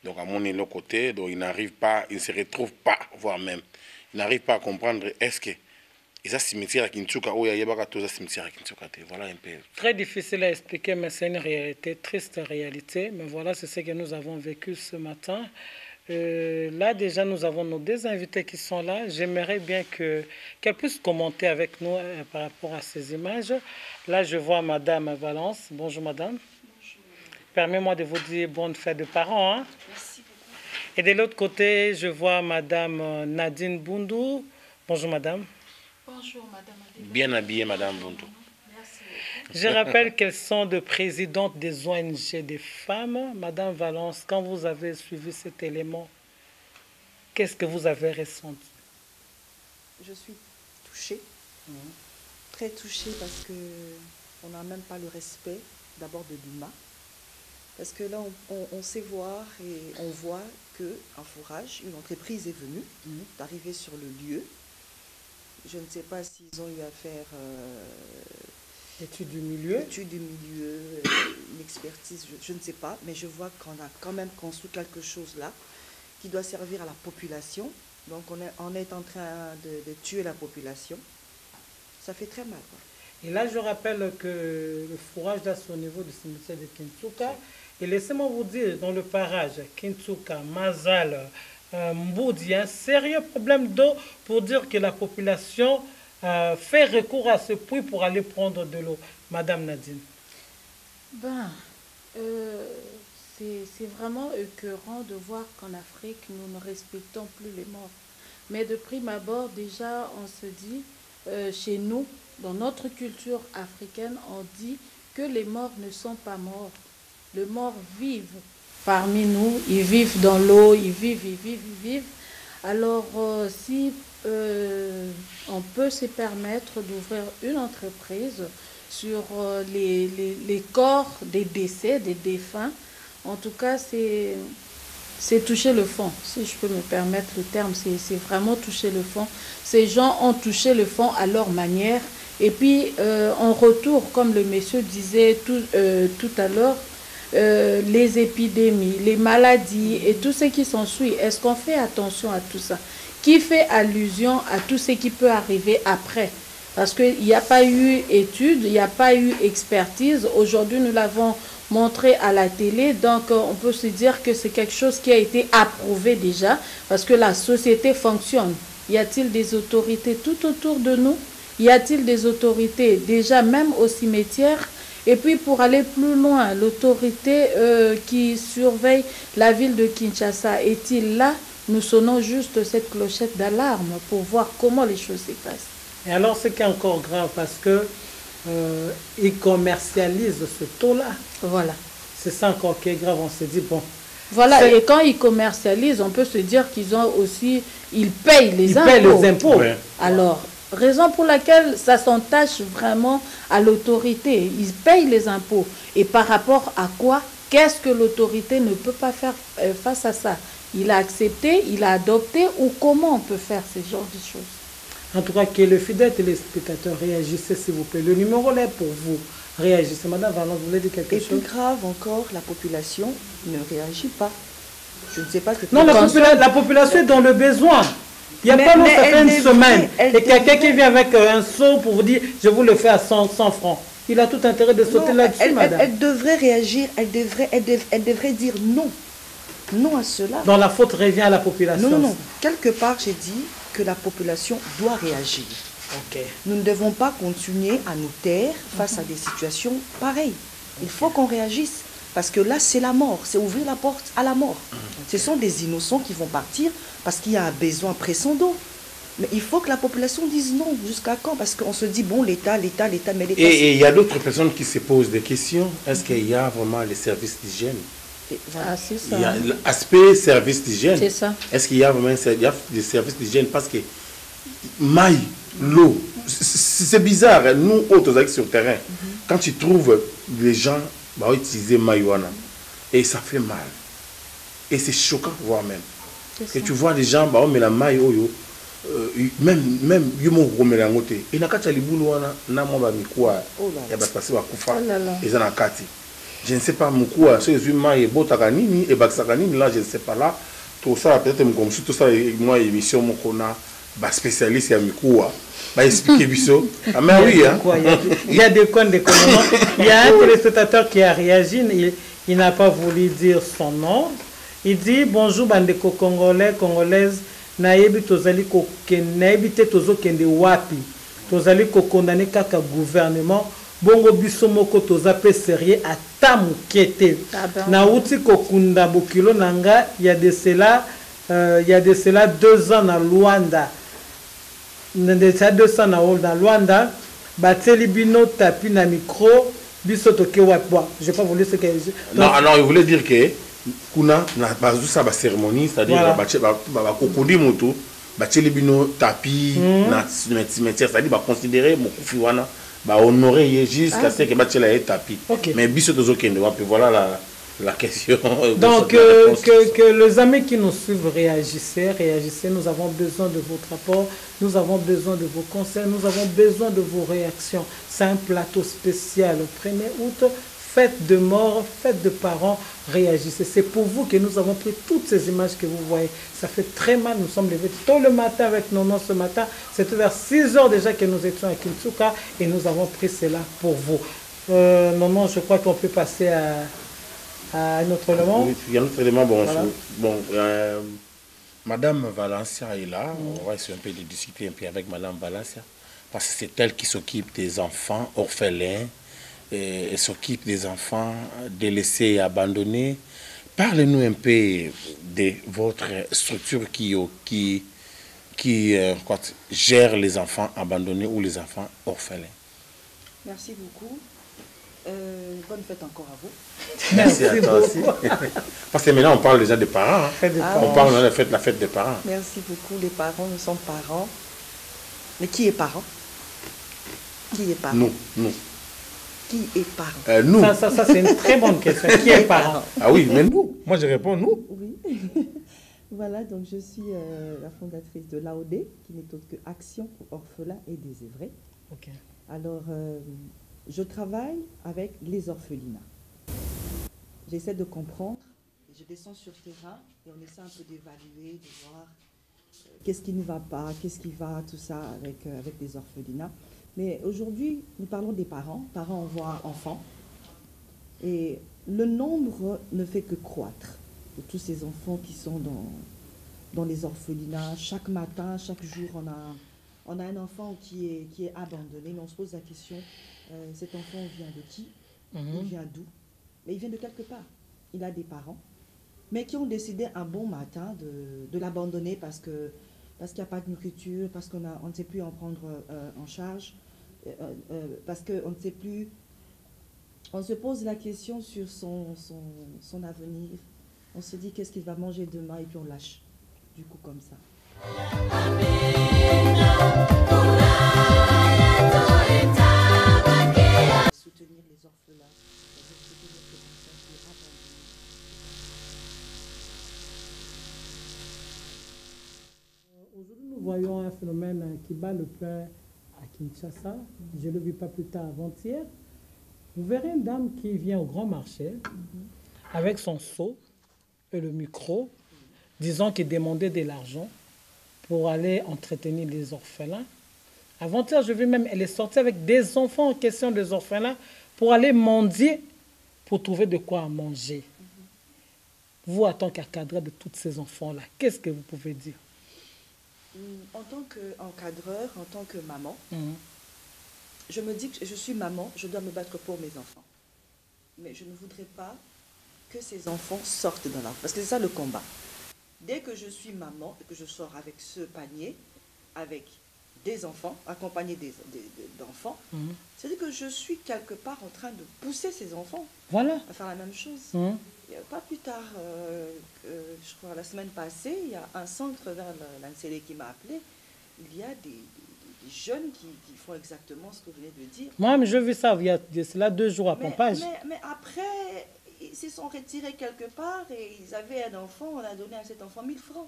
Donc à mon côté, donc il n'arrive pas, il ne se retrouve pas, voire même, il n'arrive pas à comprendre est-ce que et cimetière à Kinshasa ou cimetière à Kinshasa. Voilà un peu. Très difficile à expliquer, mais c'est une réalité, triste réalité. Mais voilà, c'est ce que nous avons vécu ce matin. Là, déjà, nous avons nos deux invités qui sont là. J'aimerais bien qu'elles puissent commenter avec nous par rapport à ces images. Là, je vois Madame Valence. Bonjour, Madame. Bonjour. Permettez-moi de vous dire bonne fête de parents. Hein? Merci beaucoup. Et de l'autre côté, je vois Madame Nadine Boundou. Bonjour, Madame. Bonjour, Madame. Bien habillée, Madame Boundou. Merci. Je rappelle qu'elles sont de présidentes des ONG des femmes. Madame Valence, quand vous avez suivi cet élément, qu'est-ce que vous avez ressenti? Je suis touchée, très touchée parce qu'on n'a même pas le respect d'abord de l'humain. Parce que là, on sait voir et on voit qu'un fourrage, une entreprise est venue d'arriver sur le lieu. Je ne sais pas s'ils ont eu à faire étude du milieu, une expertise, je ne sais pas, mais je vois qu'on a quand même construit quelque chose là qui doit servir à la population. Donc on est en train de tuer la population. Ça fait très mal, quoi. Et là, je rappelle que le fourrage là, c'est au niveau du cimetière de Kinshasa. Et laissez-moi vous dire, dans le parage, Kinshasa, Mazal, Mboudi, il y a un sérieux problème d'eau pour dire que la population fait recours à ce puits pour aller prendre de l'eau. Madame Nadine. C'est vraiment écœurant de voir qu'en Afrique, nous ne respectons plus les morts. Mais de prime abord, déjà, on se dit, chez nous, dans notre culture africaine, on dit que les morts ne sont pas morts. Les morts vivent parmi nous, ils vivent dans l'eau, ils vivent. Alors, si on peut se permettre d'ouvrir une entreprise sur les corps des décès, des défunts, en tout cas, c'est toucher le fond. Si je peux me permettre le terme, c'est vraiment toucher le fond. Ces gens ont touché le fond à leur manière. Et puis, en retour, comme le monsieur disait tout à l'heure, les épidémies, les maladies et tout ce qui s'ensuit, est-ce qu'on fait attention à tout ça? Qui fait allusion à tout ce qui peut arriver après? Parce qu'il n'y a pas eu étude, il n'y a pas eu expertise. Aujourd'hui, nous l'avons montré à la télé, donc on peut se dire que c'est quelque chose qui a été approuvé déjà, parce que la société fonctionne. Y a-t-il des autorités tout autour de nous? Y a-t-il des autorités déjà même au cimetière? Et puis pour aller plus loin, l'autorité qui surveille la ville de Kinshasa, est-il là? Nous sonnons juste cette clochette d'alarme pour voir comment les choses se passent. Et alors, ce qui est encore grave, parce que ils commercialisent ce taux-là. Voilà. C'est ça encore qui est grave, on s'est dit, bon. Voilà, et quand ils commercialisent, on peut se dire qu'ils ont aussi, ils payent les impôts. Ils payent les impôts. Ouais. Alors, raison pour laquelle ça s'entache vraiment à l'autorité. Ils payent les impôts. Et par rapport à quoi? Qu'est-ce que l'autorité ne peut pas faire face à ça? Il a accepté, il a adopté, ou comment on peut faire ce genre de choses? En tout cas, que le fidèle téléspectateur réagissez, s'il vous plaît. Le numéro là pour vous. Réagissez. Madame Valence, vous voulez dire quelque chose? Et plus grave encore, la population ne réagit pas. Je ne sais pas que... Non, la population est dans le besoin. Il n'y a pas longtemps, ça fait une semaine. Et quelqu'un qui vient avec un seau pour vous dire, je vous le fais à 100 francs. Il a tout intérêt de sauter là-dessus, madame. Elle devrait réagir, elle devrait dire non. Non à cela. Donc la faute revient à la population. Non, non. Quelque part, j'ai dit que la population doit réagir. Okay. Nous ne devons pas continuer à nous taire face à des situations pareilles. Il faut qu'on réagisse. Parce que là, c'est la mort. C'est ouvrir la porte à la mort. Ce sont des innocents qui vont partir parce qu'il y a un besoin pressant d'eau. Mais il faut que la population dise non. Jusqu'à quand? Parce qu'on se dit, bon, l'État, mais l'État... Et il y a d'autres personnes qui se posent des questions. Est-ce qu'il y a vraiment les services d'hygiène? Ah, c'est ça. Il y a l'aspect service d'hygiène. C'est ça. Est-ce qu'il y a vraiment des services d'hygiène? Parce que maille, l'eau, c'est bizarre. Nous, autres sur le terrain, quand tu trouves les gens utiliser maïwana, et ça fait mal. Et c'est choquant, voire même. Et tu vois des gens, mais la maille, même, ils m'ont remis la moto. Et n'a qu'à t'aller boulot, n'a moi, mikwa, il y a passé à Koufa, et ça n'a qu'à je ne sais pas, Moukoua, ce que maille, botakanini, et baksakanini, là, je ne sais pas là. Tout ça, peut-être, comme si tout ça, moi, émission, mon kona, spécialiste, il y a Mikoua. Expliquer Bissot. Ah, mais oui, hein. Il y a des coins de colonnement. Il y a un téléspectateur qui a réagi, il n'a pas voulu dire son nom. Il dit bonjour, bandeko congolais, congolaises, naebi tozali ko naebi te tozo kende wapi. Tozali ko condamner kaka gouvernement. Bongo biso moko toza pe sérieux ata mukete. Na uti ko kunda bokilo nanga, il y a de cela 2 ans na Luanda. Ndesa 200 na Luanda, bateli bino tapi na micro, biso toke watwa. J'ai pas voulu ce que... Non, il voulait dire que kuna na bazu sa ba cérémonie, c'est-à-dire ba kokodi moto, bateli bino tapi na cimetière, c'est-à-dire ba considérer mon kufiwana, ba honorer jusqu'à ce que batela est tapi. Mais biso tozo kende wapi, voilà la question. Donc, que les amis qui nous suivent réagissez. Nous avons besoin de votre rapport, nous avons besoin de vos conseils, nous avons besoin de vos réactions. C'est un plateau spécial. Le 1er août, fête de mort, fête de parents, réagissez. C'est pour vous que nous avons pris toutes ces images que vous voyez. Ça fait très mal. Nous sommes levés tôt le matin avec Nono ce matin. C'était vers 6 heures déjà que nous étions à Kinsuka et nous avons pris cela pour vous. Nono, je crois qu'on peut passer à un autre élément. Il y a un autre élément. Bon, Madame Valencia est là. On va essayer un peu de discuter un peu avec Madame Valencia. Parce que c'est elle qui s'occupe des enfants orphelins. Et s'occupe des enfants délaissés et abandonnés. Parlez-nous un peu de votre structure qui gère les enfants abandonnés ou les enfants orphelins. Merci beaucoup. Bonne fête encore à vous. Merci à toi aussi. Parce que maintenant, on parle déjà des parents. On parle de la fête des parents. Merci beaucoup. Les parents, nous sommes parents. Mais qui est parent? Qui est parent? Nous. Qui est parent? Nous. Ça c'est une très bonne question. Qui est parent? Ah oui, mais nous. Moi, je réponds nous. Oui. Voilà, donc je suis la fondatrice de l'AOD, qui n'est autre que Action pour orphelins et désœuvrés. Okay. Alors, je travaille avec les orphelinats. J'essaie de comprendre, je descends sur le terrain et on essaie un peu d'évaluer, de voir qu'est-ce qui ne va pas, qu'est-ce qui va, tout ça avec les orphelinats. Mais aujourd'hui, nous parlons des parents. Parents envoient enfants. Et le nombre ne fait que croître de tous ces enfants qui sont dans les orphelinats. Chaque matin, chaque jour, on a un enfant qui est abandonné. Mais on se pose la question, cet enfant vient de qui? Il vient d'où? Mais il vient de quelque part. Il a des parents, mais qui ont décidé un bon matin de l'abandonner parce qu'il n'y a pas de nourriture, parce qu'on ne sait plus en prendre en charge. parce qu'on ne sait plus, on se pose la question sur son avenir. On se dit qu'est-ce qu'il va manger demain et puis on lâche. Du coup, comme ça. Soutenir les orphelins, Aujourd'hui, nous voyons un phénomène qui bat le plein à Kinshasa. Je ne le vis pas plus tard avant-hier. Vous verrez une dame qui vient au grand marché avec son seau et le micro, disant qu'il demandait de l'argent pour aller entretenir les orphelins. Avant-hier, je vu même, elle est sortie avec des enfants en question des orphelins pour aller mendier, pour trouver de quoi manger. Vous, en tant qu'encadreur de tous ces enfants-là, qu'est-ce que vous pouvez dire? En tant qu'encadreur, en tant que maman, je me dis que je suis maman, je dois me battre pour mes enfants. Mais je ne voudrais pas que ces enfants sortent dans la rue, parce que c'est ça le combat. Dès que je suis maman et que je sors avec ce panier, avec des enfants, accompagnés d'enfants, c'est-à-dire que je suis quelque part en train de pousser ces enfants à faire la même chose. Pas plus tard, je crois la semaine passée, il y a un centre vers l'Ansélé qui m'a appelé. Il y a des jeunes qui font exactement ce que vous venez de dire. Moi, mais je vis ça il y a cela 2 jours à Pompage. Mais après, ils se sont retirés quelque part et ils avaient un enfant, on a donné à cet enfant 1000 francs.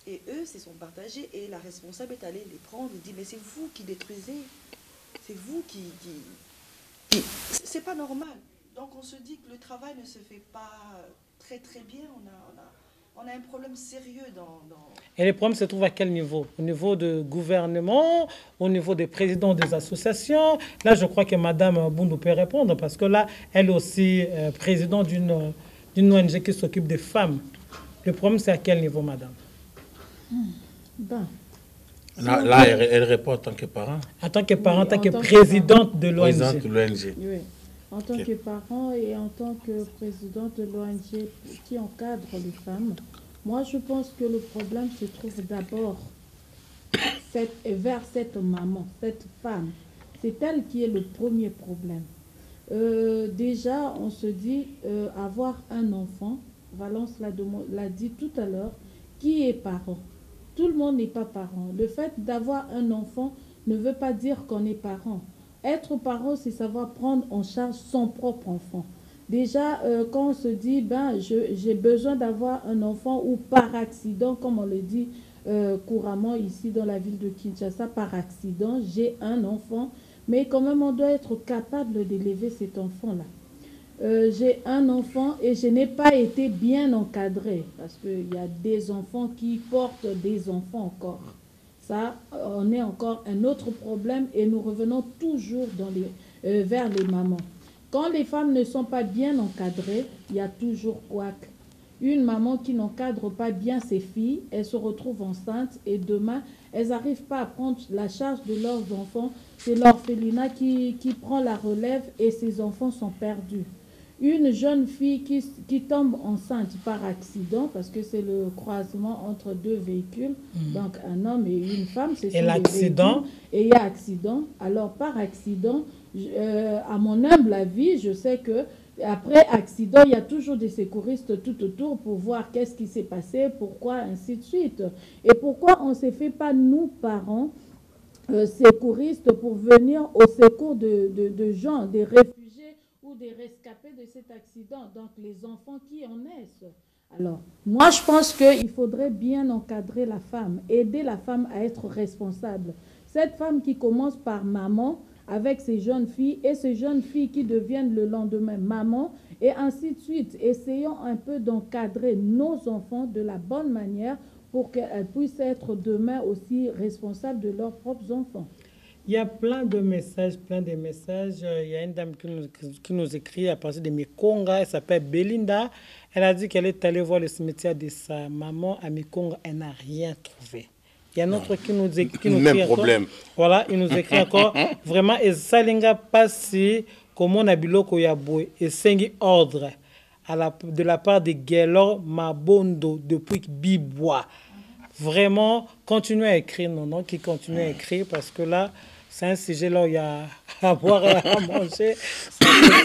Et eux se sont partagés et la responsable est allée les prendre et dit mais c'est vous qui détruisez, c'est vous qui... C'est pas normal. Donc on se dit que le travail ne se fait pas très très bien, on a un problème sérieux dans... Et les problèmes se trouvent à quel niveau? Au niveau du gouvernement, au niveau des présidents des associations? Là, je crois que Mme Boundou peut répondre parce que là, elle est aussi présidente d'une ONG qui s'occupe des femmes. Le problème, c'est à quel niveau, madame? Là, elle répond en tant que parent. En tant que parent, en tant que présidente de l'ONG. Présidente de l'ONG. Oui. En tant que parent et en tant que présidente de l'ONG qui encadre les femmes, moi je pense que le problème se trouve d'abord vers cette maman, cette femme. C'est elle qui est le premier problème. Déjà, on se dit, avoir un enfant, Valence l'a dit tout à l'heure, qui est parent? Tout le monde n'est pas parent. Le fait d'avoir un enfant ne veut pas dire qu'on est parent. Être parent, c'est savoir prendre en charge son propre enfant. Déjà, quand on se dit, ben, j'ai besoin d'avoir un enfant ou par accident, comme on le dit couramment ici dans la ville de Kinshasa, par accident, j'ai un enfant, mais quand même on doit être capable d'élever cet enfant-là. J'ai un enfant et je n'ai pas été bien encadrée, parce qu'il y a des enfants qui portent des enfants encore. Ça, on est encore un autre problème et nous revenons toujours vers les mamans. Quand les femmes ne sont pas bien encadrées, il y a toujours couac. Une maman qui n'encadre pas bien ses filles, elles se retrouvent enceintes et demain, elles n'arrivent pas à prendre la charge de leurs enfants. C'est l'orphelinat qui prend la relève et ces enfants sont perdus. Une jeune fille qui tombe enceinte par accident, parce que c'est le croisement entre 2 véhicules, donc un homme et une femme, et l'accident. Et il y a accident. Alors par accident, à mon humble avis, je sais que après accident, il y a toujours des secouristes tout autour pour voir qu'est-ce qui s'est passé, pourquoi, ainsi de suite. Et pourquoi on ne se fait pas, nous, parents, secouristes, pour venir au secours de gens, des réfugiés, ou des rescapés de cet accident, donc les enfants qui en naissent. Alors, moi, je pense qu'il faudrait bien encadrer la femme, aider la femme à être responsable. Cette femme qui commence par maman, avec ses jeunes filles, et ces jeunes filles qui deviennent le lendemain maman, et ainsi de suite. Essayons un peu d'encadrer nos enfants de la bonne manière pour qu'elles puissent être demain aussi responsables de leurs propres enfants. Il y a plein de messages, Il y a une dame qui nous écrit à partir de Mikonga, elle s'appelle Belinda. Elle a dit qu'elle est allée voir le cimetière de sa maman à Mikonga, elle n'a rien trouvé. Il y a un autre qui nous écrit même problème. Encore, voilà, il nous écrit encore, vraiment, et Salinga passi comme on a biloko yaboué, et sengi ordre de la part de Guélor Mabondo depuis Bibois. Vraiment, continuez à écrire, non, qui continue à écrire, parce que là, C'est un sujet là où il y a à boire et à manger.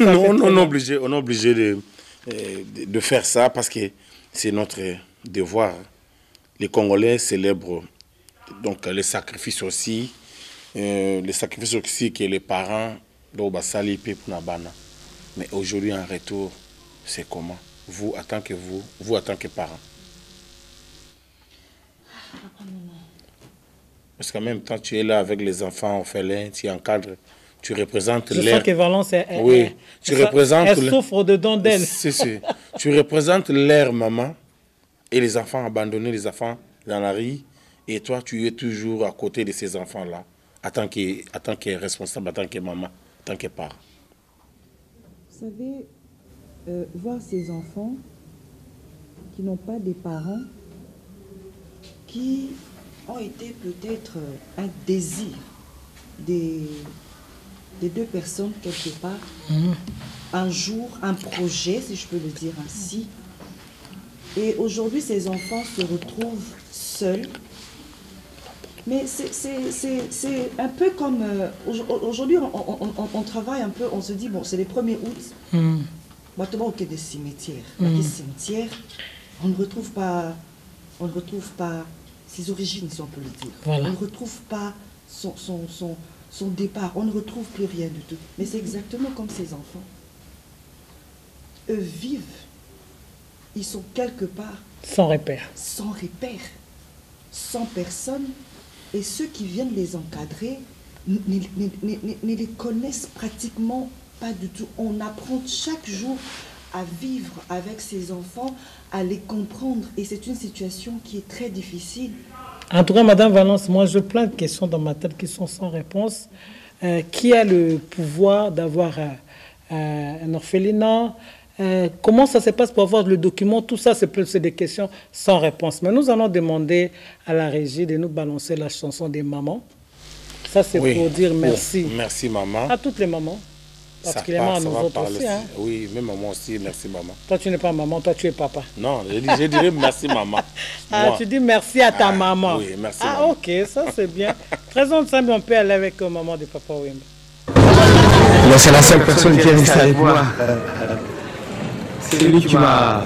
Non, on est obligé de faire ça parce que c'est notre devoir. Les Congolais célèbrent donc les sacrifices aussi que les parents doivent basali pour Nabana. Mais aujourd'hui en retour, c'est comment vous en tant que parents? Parce qu'en même temps, tu es là avec les enfants orphelins, tu encadres, tu représentes l'air. Je sens que Valence, elle souffre dedans d'elle. Tu représentes leur maman et les enfants abandonnés, les enfants dans la rue. Et toi, tu es toujours à côté de ces enfants-là, en tant que responsable, en tant que maman, en tant que parent. Vous savez, voir ces enfants qui n'ont pas des parents, qui ont été peut-être un désir des deux personnes quelque part, un jour, un projet, si je peux le dire ainsi. Et aujourd'hui, ces enfants se retrouvent seuls. Mais c'est un peu comme... aujourd'hui, on travaille un peu, on se dit, bon, c'est les 1er août. Maintenant, au quai des cimetières. On ne retrouve pas ses origines, si on peut le dire. Voilà. On ne retrouve pas son départ. On ne retrouve plus rien du tout. Mais c'est exactement comme ces enfants. Eux vivent. Ils sont quelque part. Sans repère. Sans repère. Sans personne. Et ceux qui viennent les encadrer ne les connaissent pratiquement pas du tout. On apprend chaque jour à vivre avec ces enfants, à les comprendre. Et c'est une situation qui est très difficile. En tout cas, Madame Valence, moi, j'ai plein de questions dans ma tête qui sont sans réponse. Qui a le pouvoir d'avoir un orphelinat? Comment ça se passe pour avoir le document? Tout ça, c'est des questions sans réponse. Mais nous allons demander à la régie de nous balancer la chanson des mamans. Ça, c'est pour dire merci. Merci, maman. À toutes les mamans. Particulièrement à nous autres aussi. Hein? Oui, même maman aussi, merci, maman. Toi, tu n'es pas maman, toi, tu es papa. Non, je dirais merci, maman. Tu dis merci à ta maman. Oui, merci, maman. Ah, ok, ça, c'est bien. Très ensemble, on peut aller avec maman de Papa Wemba. C'est la seule personne qui est restée avec moi. C'est lui qui m'a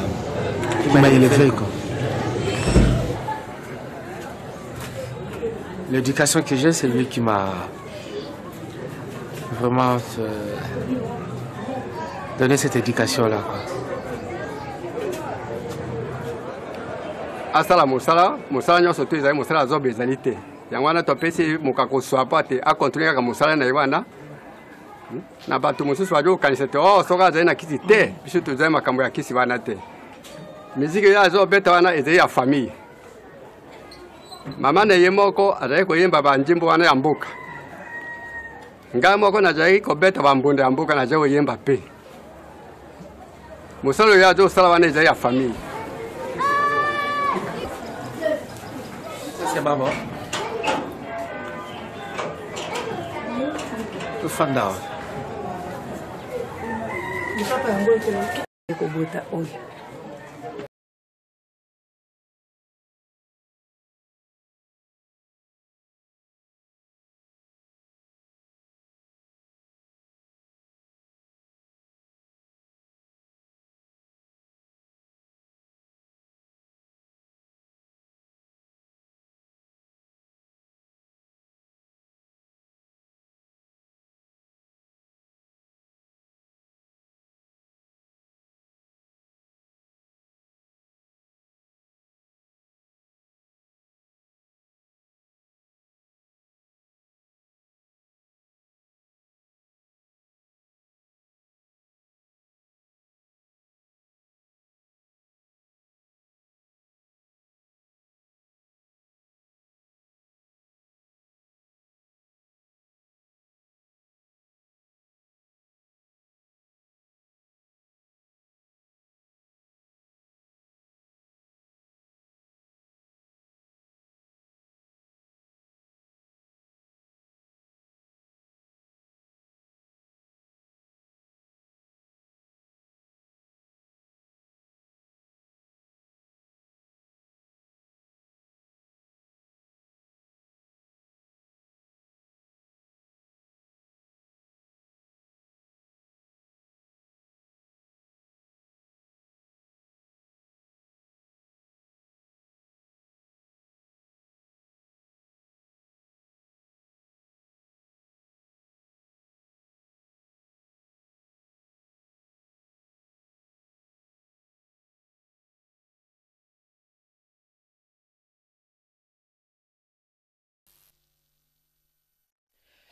élevé. L'éducation que j'ai, c'est lui qui m'a vraiment donné cette éducation-là. Asala mosala nyonso to ezali mosala azoba ezali te yango wana topesi mokako swapa te akontinue kaka mosala na ye wana na bato mosusu bajo kokanisa te soki azali na kisi te biso tozali makambo ya kisi wana te miziki oyo azobeta wana ezali ya famille mama na ye moko azali koyemba banjimbo wana ya mboka ngai moko nazali kobeta bambunda ya mboka nazali koyemba mpe mosala oyo azosala wana ezali ya famille. C'est maman. Tout fanda. Papa yango ekobota oyo.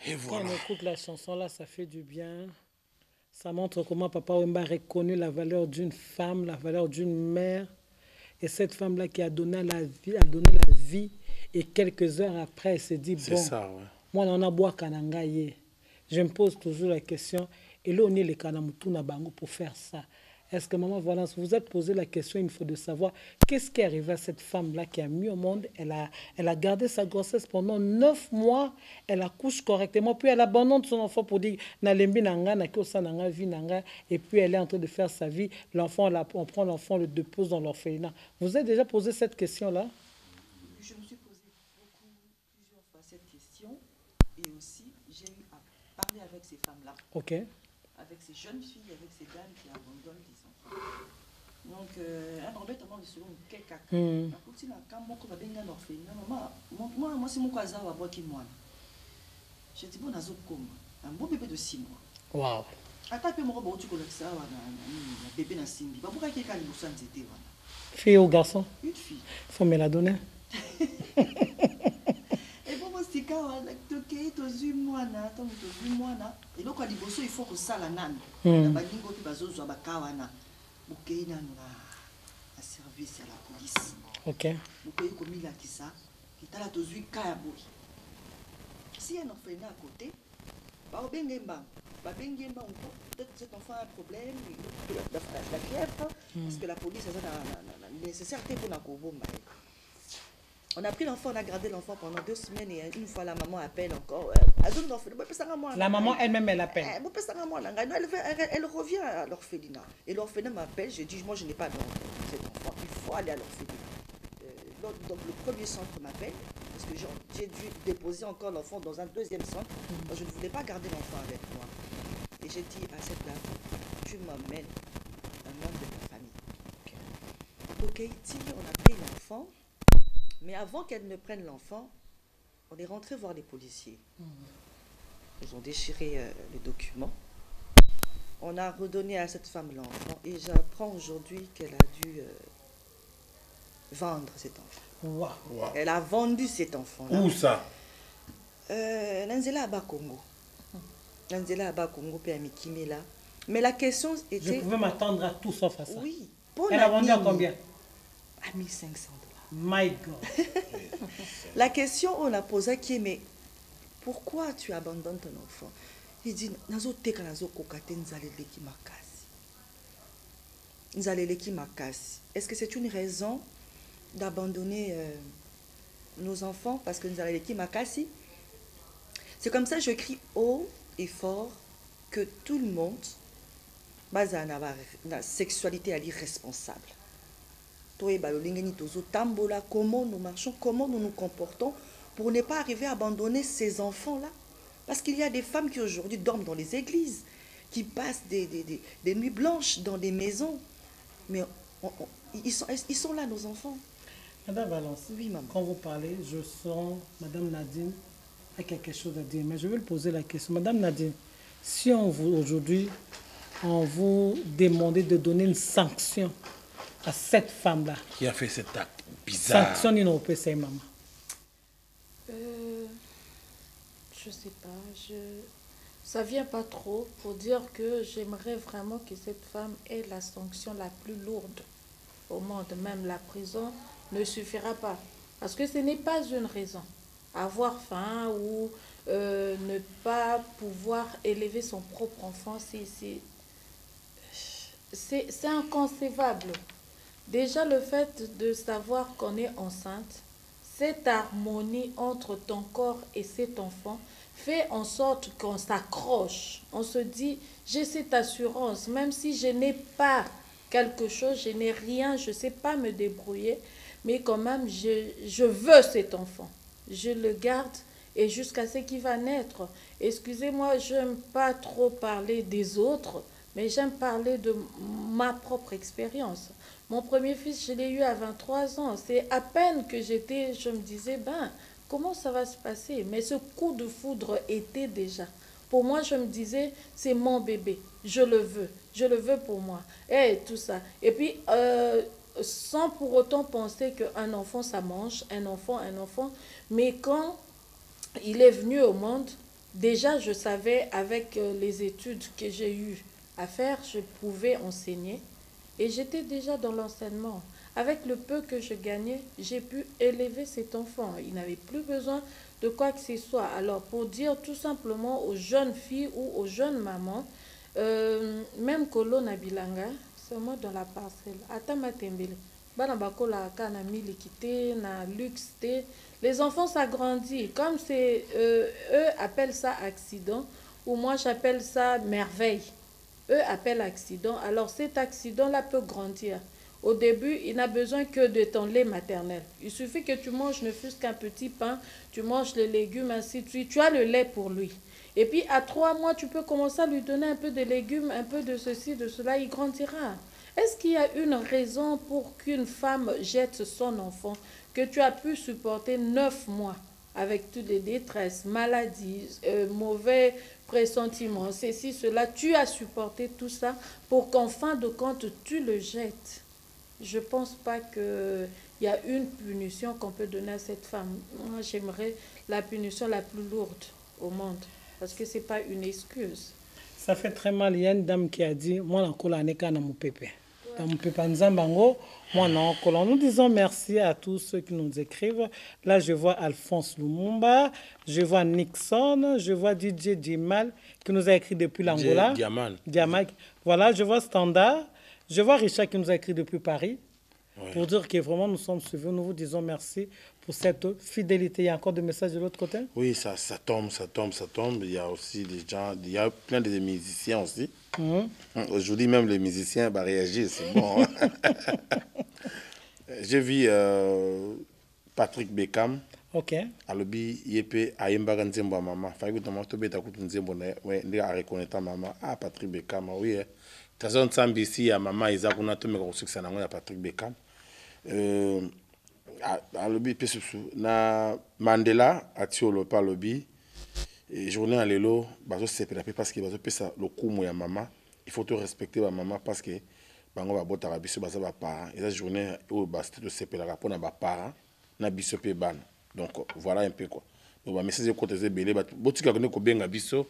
Et voilà. Quand on écoute la chanson là, ça fait du bien. Ça montre comment Papa Wemba a reconnu la valeur d'une femme, la valeur d'une mère. Et cette femme-là qui a donné la vie, et quelques heures après, elle s'est dit, bon, ça, ouais. Moi, on a bois kanangaye. Je me pose toujours la question, et là, on est les kanamutu na bango pour faire ça. Est-ce que Maman Valence, vous êtes posé la question, il faut de savoir, qu'est-ce qui est arrivé à cette femme-là qui a mis au monde, elle a gardé sa grossesse pendant 9 mois, elle accouche correctement, puis elle abandonne son enfant pour dire, nalembi nanga, nakosa nanga, vi nanga, et puis elle est en train de faire sa vie, l'enfant, on prend l'enfant, on le dépose dans l'orphelinat. Vous avez déjà posé cette question-là? Je me suis posé plusieurs fois cette question, et aussi, j'ai eu à parler avec ces femmes-là. Ok. Avec ces jeunes filles, avec ces dames qui abandonnent des enfants. Donc, un embêtement de selon quelqu'un. Si la maman, moi, c'est mon cousin à boire qui moi. J'ai dit, bon, on a un beau bébé de 6 mois. Waouh. Attends, mon robot, tu connais ça, un bébé dans 6 mois. Pourquoi quelqu'un nous sent c'était? Fille ou garçon? Une fille. Il faut me la donner. Et bon, moi, c'est quand tu es 18 mois, et donc, il faut que ça la nane. La balingo qui va zozo bakawana. Bouquet na service à la police. Ok. Bouquet comme il a dit ça, qui t'a la 18 cas. Si un orphelinat à côté, peut-être cet enfant a un problème, la fièvre, parce que la police a nécessaire pour la Kobomba. On a pris l'enfant, on a gardé l'enfant pendant 2 semaines et une fois la maman appelle encore. La maman elle-même elle appelle. Elle revient à l'orphelinat. Et l'orphelinat m'appelle, je dis moi je n'ai pas cet enfant, il faut aller à l'orphelinat. Donc le premier centre m'appelle, parce que j'ai dû déposer encore l'enfant dans un deuxième centre. Donc je ne voulais pas garder l'enfant avec moi. Et j'ai dit à cette dame, tu m'emmènes un membre de ta famille. Ok, ici on a pris l'enfant. Mais avant qu'elle ne prenne l'enfant, on est rentré voir les policiers. Ils ont déchiré les documents. On a redonné à cette femme l'enfant. Et j'apprends aujourd'hui qu'elle a dû vendre cet enfant. Wow. Elle a vendu cet enfant. Où ça? Nanzela Aba Congo. Nanzela Aba Congo, puis à Mikimela. Mais la question était... Je pouvais m'attendre à tout sauf à ça. Oui. Elle a vendu à combien? À 1500 $. My God. La question on a posée qui est, mais pourquoi tu abandonnes ton enfant? Il dit, est-ce que c'est une raison d'abandonner nos enfants parce que nous allons les makasi? C'est comme ça que je crie haut et fort que tout le monde base à la sexualité est irresponsable. Comment nous marchons, comment nous nous comportons pour ne pas arriver à abandonner ces enfants-là. Parce qu'il y a des femmes qui aujourd'hui dorment dans les églises, qui passent des nuits blanches dans des maisons. Mais ils sont là, nos enfants. Madame Valence, oui, maman. Quand vous parlez, je sens Madame Nadine a quelque chose à dire. Mais je vais lui poser la question. Madame Nadine, si aujourd'hui, on vous demandait de donner une sanction à cette femme-là. Qui a fait cet acte bizarre. Sanction non PC, maman. Je sais pas. Ça vient pas trop pour dire que j'aimerais vraiment que cette femme ait la sanction la plus lourde au monde. Même la prison ne suffira pas. Parce que ce n'est pas une raison. Avoir faim ou ne pas pouvoir élever son propre enfant, c'est inconcevable. Déjà, le fait de savoir qu'on est enceinte, cette harmonie entre ton corps et cet enfant fait en sorte qu'on s'accroche. On se dit, j'ai cette assurance, même si je n'ai pas quelque chose, je n'ai rien, je ne sais pas me débrouiller, mais quand même, je veux cet enfant. Je le garde et jusqu'à ce qu'il va naître. Excusez-moi, je n'aime pas trop parler des autres, mais j'aime parler de ma propre expérience. Mon premier fils, je l'ai eu à 23 ans. C'est à peine que je me disais, comment ça va se passer? Mais ce coup de foudre était déjà. Pour moi, je me disais, c'est mon bébé, je le veux pour moi. Et tout ça. Et puis, sans pour autant penser qu'un enfant, ça mange, un enfant. Mais quand il est venu au monde, déjà, je savais, avec les études que j'ai eues à faire, je pouvais enseigner. Et j'étais déjà dans l'enseignement. Avec le peu que je gagnais, j'ai pu élever cet enfant. Il n'avait plus besoin de quoi que ce soit. Alors, pour dire tout simplement aux jeunes filles ou aux jeunes mamans, même Kolo Nabilanga, c'est moi dans la parcelle. Atama Tembele. Les enfants s'agrandissent. Comme c'est eux appellent ça accident, ou moi j'appelle ça merveille. Eux appellent accident. Alors cet accident-là peut grandir. Au début, il n'a besoin que de ton lait maternel. Il suffit que tu manges ne fût-ce qu'un petit pain, tu manges les légumes, ainsi de suite. Tu as le lait pour lui. Et puis à 3 mois, tu peux commencer à lui donner un peu de légumes, un peu de ceci, de cela, il grandira. Est-ce qu'il y a une raison pour qu'une femme jette son enfant que tu as pu supporter 9 mois avec toutes les détresses, maladies, mauvais pressentiments, ceci, cela, tu as supporté tout ça pour qu'en fin de compte, tu le jettes? Je ne pense pas qu'il y a une punition qu'on peut donner à cette femme. Moi, j'aimerais la punition la plus lourde au monde, parce que ce n'est pas une excuse. Ça fait très mal. Il y a une dame qui a dit, moi, je suis mon pépé. Dans mon pépé Nzambango, moi, nous disons merci à tous ceux qui nous écrivent. Là, je vois Alphonse Lumumba, je vois Nixon, je vois DJ Dimal qui nous a écrit depuis l'Angola. Diamal. Voilà, je vois Standard. Je vois Richard qui nous a écrit depuis Paris, pour dire que vraiment nous sommes suivis. Nous vous disons merci pour cette fidélité. Il y a encore des messages de l'autre côté? Oui, ça tombe. Il y a aussi des gens, il y a plein de musiciens aussi. Aujourd'hui, même les musiciens réagissent, c'est bon. J'ai vu Patrick Beckham. Ok. Alobi yepe ayembaga nzembo mama. Fayi kutama to beta kutu nzembo na ndi a reconnaître mama. Ah, Patrick Beckham, oui. Tazon Tsambisi ya mama iza kuna to meka kusuksana ngona Patrick Beckham. Alobi pesusu na Mandela atiolo pa lobi. Journée à l'élo, bazo sepela parce que bazo pesa le kumu ya mama. Il faut te respecter ma maman parce que bango ba bota biso baza ba parents. Et la journée où baste de sepela rapona ba parents na biso pe ban. Donc voilà un peu quoi. Donc ba message ko teze belé ba botika ko benga biso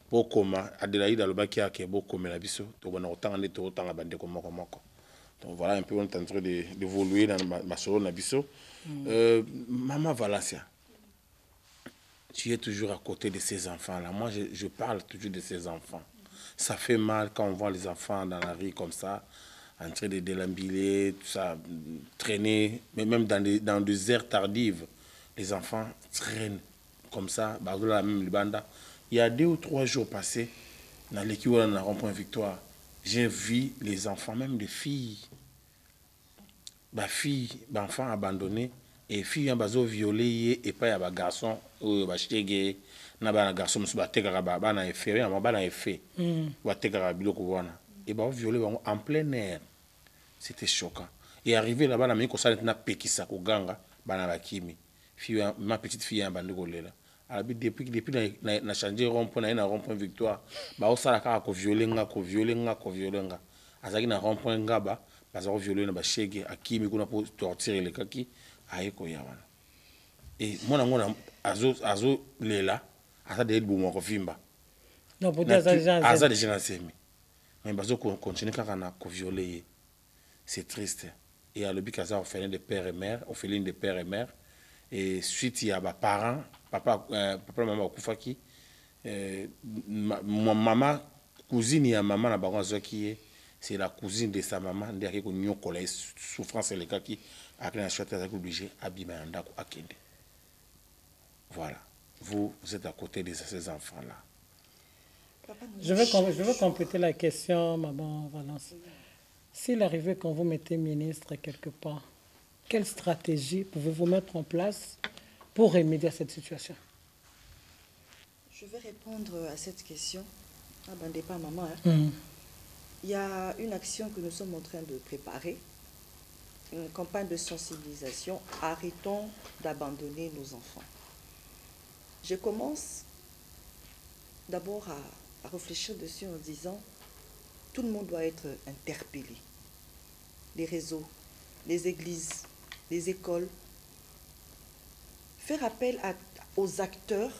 po koma Adelaide alobaki ake bo komela biso to bona otanga ne to otanga bande ko moko moko. Donc voilà un peu on est en train d'évoluer dans ma solo na biso. Maman Valencia, tu es toujours à côté de ces enfants-là. Moi, je parle toujours de ces enfants. Ça fait mal quand on voit les enfants dans la rue comme ça, en train de délambuler, tout ça, traîner, mais même dans des aires tardives, les enfants traînent comme ça. Il y a 2 ou 3 jours passés, dans l'équipe de la Rond-Point Victoire, j'ai vu les enfants, même des filles, enfants abandonnés, et filles ont violé et pas des garçons ou des na ba garçon musu ba tekaka ba na effet ba na effet ba tekaka biloko wana et ba violer en plein air. C'était choquant. Et arrivé là-bas na miko ça na pekisa ko ganga ba na bakimi fille ma petite fille en bande kolela alors depuis na changer rond-point na rond-point Victoire ba o sala ka ko violer nga azaki na rond-point ngaba ba za ko violer na ba shege akimi kuna pour torturer le kaki ayeko ya wana et mona ngona azo lela asa de bomo ko vimba non pour dire ça des gens semi mais bazo continuer kana ko violer c'est triste et à l'obi kaza orphelin de père et mère orpheline de père et mère et suite il y a ba parents papa maman kufaki maman cousine ya maman na bango zoki c'est la cousine de sa maman ndaki ko nyokola souffrance le kaki akena chata za obligé abima ndako akende. Voilà. Vous êtes à côté de ces enfants-là. Je veux compléter la question, maman Valence. S'il arrivait quand vous mettez ministre quelque part, quelle stratégie pouvez-vous mettre en place pour remédier à cette situation? Je vais répondre à cette question. Ah ben, pas maman. Il y a une action que nous sommes en train de préparer, une campagne de sensibilisation. Arrêtons d'abandonner nos enfants. Je commence d'abord à réfléchir dessus en disant tout le monde doit être interpellé. Les réseaux, les églises, les écoles. Faire appel aux acteurs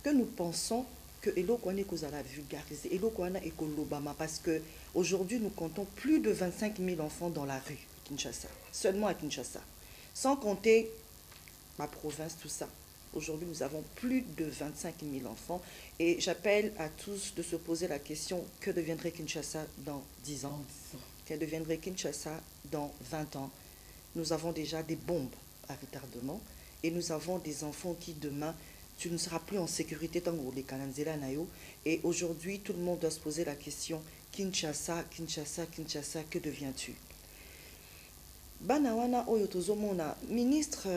que nous pensons que Elokwane Kozala vulgarisé, Elokwane et Kolobama, parce que aujourd'hui nous comptons plus de 25 000 enfants dans la rue à Kinshasa, seulement à Kinshasa, sans compter ma province, tout ça. Aujourd'hui, nous avons plus de 25 000 enfants et j'appelle à tous de se poser la question, que deviendrait Kinshasa dans 10 ans? Que deviendrait Kinshasa dans 20 ans? Nous avons déjà des bombes à retardement et nous avons des enfants qui demain, tu ne seras plus en sécurité tant que les Kananzela Nayo. Et aujourd'hui, tout le monde doit se poser la question, Kinshasa, Kinshasa, Kinshasa, que deviens-tu? Banawana Oyotozomona, ministre...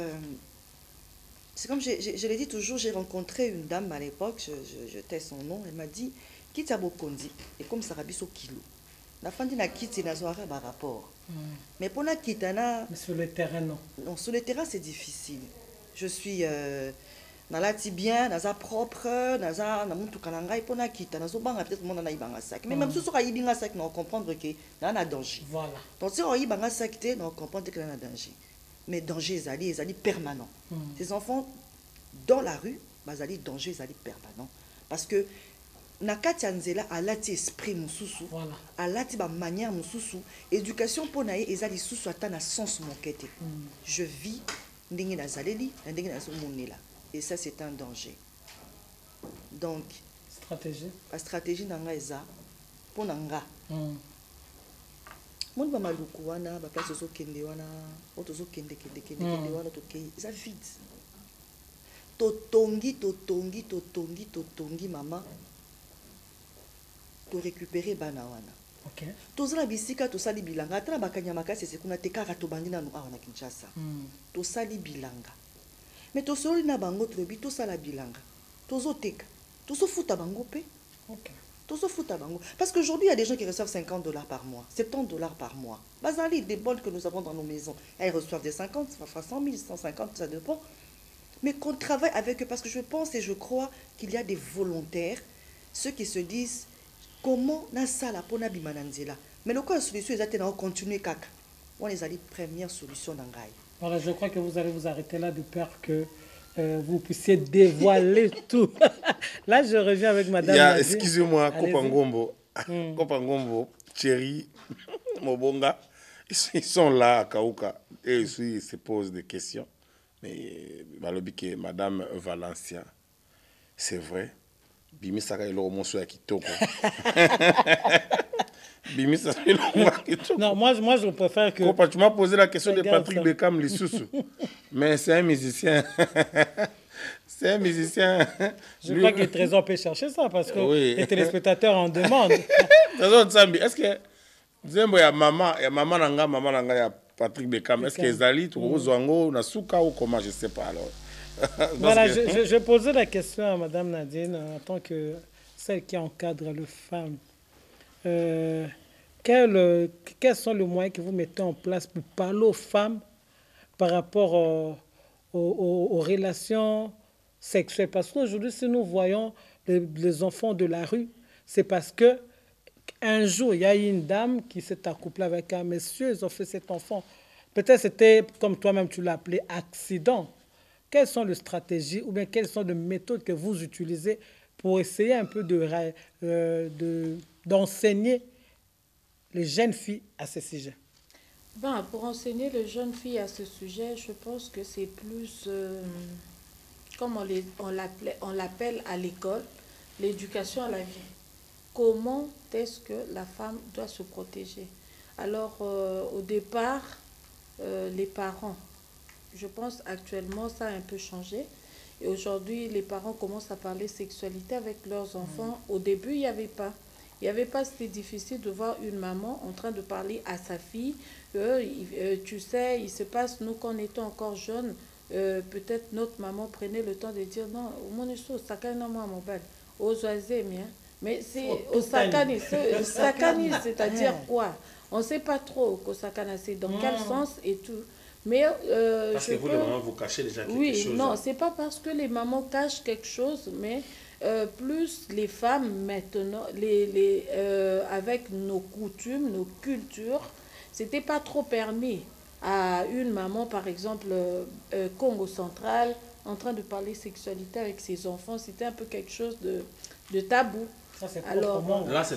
C'est comme je l'ai dit toujours, j'ai rencontré une dame à l'époque, je tais son nom, elle m'a dit, quitte à Bokondi, et comme ça rabiso kilo. La fin de la quitte, c'est par rapport. Mais pour la quitte, sur le terrain, non. Non, sur le terrain, c'est difficile. Je suis dans la bien, dans la propre, dans la mutukananga, et pour la quitte, dans la peut-être mon anaïbanga sac. Mais même si on a ibanga sac, on comprend que y a un danger. Voilà. Donc si on a ibanga sac, on comprend qu'il y a un danger. Mais danger, ils allaient permanent. Ces enfants, dans la rue, ils allaient danger, ils allaient permanent. Parce que, Nakati Anzela a l'ati esprit mususu, a l'ati ba manière mususu, éducation pour naïe, ils allaient sous atteindre un sens monquete. Je vis, n'ingi na zaleli, n'ingi na zomonela. Et ça, c'est un danger. Donc, la stratégie n'anga eza, pour nanga. Mon bamaluku wana ba place zo kende wana oto zo kende wana to kei ça vide totongi mama to récupérer bana wana OK to zala bisika to sali bilanga atala bakanya makasi c'est kuna tekaka to bandina no awana Kinshasa to sali bilanga mais to soli na bango trobi to sala bilanga to zo teka to so futa bango pe OK. Parce qu'aujourd'hui, il y a des gens qui reçoivent $50 par mois, $70 par mois. Bazali, des bols que nous avons dans nos maisons, elles reçoivent des 50, ça fera 100 000, 150, ça dépend. Mais qu'on travaille avec eux, parce que je pense et je crois qu'il y a des volontaires, ceux qui se disent, comment na sala pona bimananzela. Mais le cas de solution, ils ont continué kaka. On les a dit première solution d'angaï. Voilà, je crois que vous allez vous arrêter là de peur que vous puissiez dévoiler tout. Là, je reviens avec Madame. Excusez-moi, Kopangombo, Kopangombo, Thierry, Mobonga, ils sont là à Kaouka et ils se posent des questions. Mais que Madame Valencia, c'est vrai, Bimi Saka est le monsieur qui toque. Non, moi je préfère que... Tu m'as posé la question de Patrick Beckham, les sous-sous. Mais c'est un musicien. C'est un musicien. Je crois que le Trésor peut chercher ça parce que les téléspectateurs en demandent. Trésor Sambi, est-ce que... Il y a maman nanga, il y a Patrick Beckham. Est-ce que Zali, Tourozwango, Nasuka ou comment, je ne sais pas alors. Voilà, je posais la question à Madame Nadine en tant que celle qui encadre les femmes. Quels sont les moyens que vous mettez en place pour parler aux femmes par rapport aux relations sexuelles? Parce qu'aujourd'hui, si nous voyons les enfants de la rue, c'est parce que un jour, il y a une dame qui s'est accouplée avec un monsieur, ils ont fait cet enfant. Peut-être c'était, comme toi-même tu l'as appelé, accident. Quelles sont les stratégies ou bien quelles sont les méthodes que vous utilisez pour essayer un peu d'enseigner les jeunes filles à ce sujet? Ben, pour enseigner les jeunes filles à ce sujet, je pense que c'est plus, comme on l'appelle à l'école, l'éducation à la vie. Comment est-ce que la femme doit se protéger? Alors, au départ, les parents, je pense actuellement ça a un peu changé. Et aujourd'hui, les parents commencent à parler sexualité avec leurs enfants. Au début, il n'y avait pas. Il n'y avait pas, c'était difficile de voir une maman en train de parler à sa fille. Tu sais, il se passe, nous, quand on était encore jeunes, peut-être notre maman prenait le temps de dire non, mon écho, ça canne moi, mon bel, aux oiseaux, mais c'est au sakani, c'est-à-dire quoi? On ne sait pas trop au sakana, c'est dans quel sens et tout. Mais parce que vous, les mamans, vous cachez déjà quelque chose. Oui, non, c'est pas parce que les mamans cachent quelque chose, mais plus les femmes maintenant, avec nos coutumes, nos cultures, c'était pas trop permis à une maman, par exemple, Congo central, en train de parler sexualité avec ses enfants, c'était un peu quelque chose de tabou. Alors, là, c'est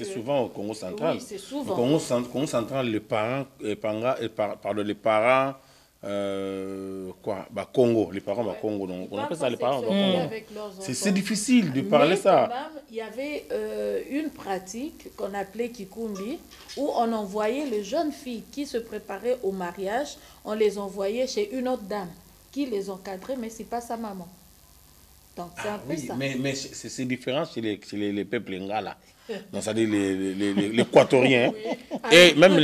souvent au Congo central. Oui, c'est souvent. Au Congo central, les parents, les parents Congo, les parents Congo, donc on appelle ça les parents Congo. C'est difficile de parler ça. Quand même, il y avait une pratique qu'on appelait Kikumbi, où on envoyait les jeunes filles qui se préparaient au mariage, on les envoyait chez une autre dame qui les encadrait, mais c'est pas sa maman. Donc c'est un peu ça. Mais c'est différent chez les peuples ngala. Donc ça dit les Équatoriens, et même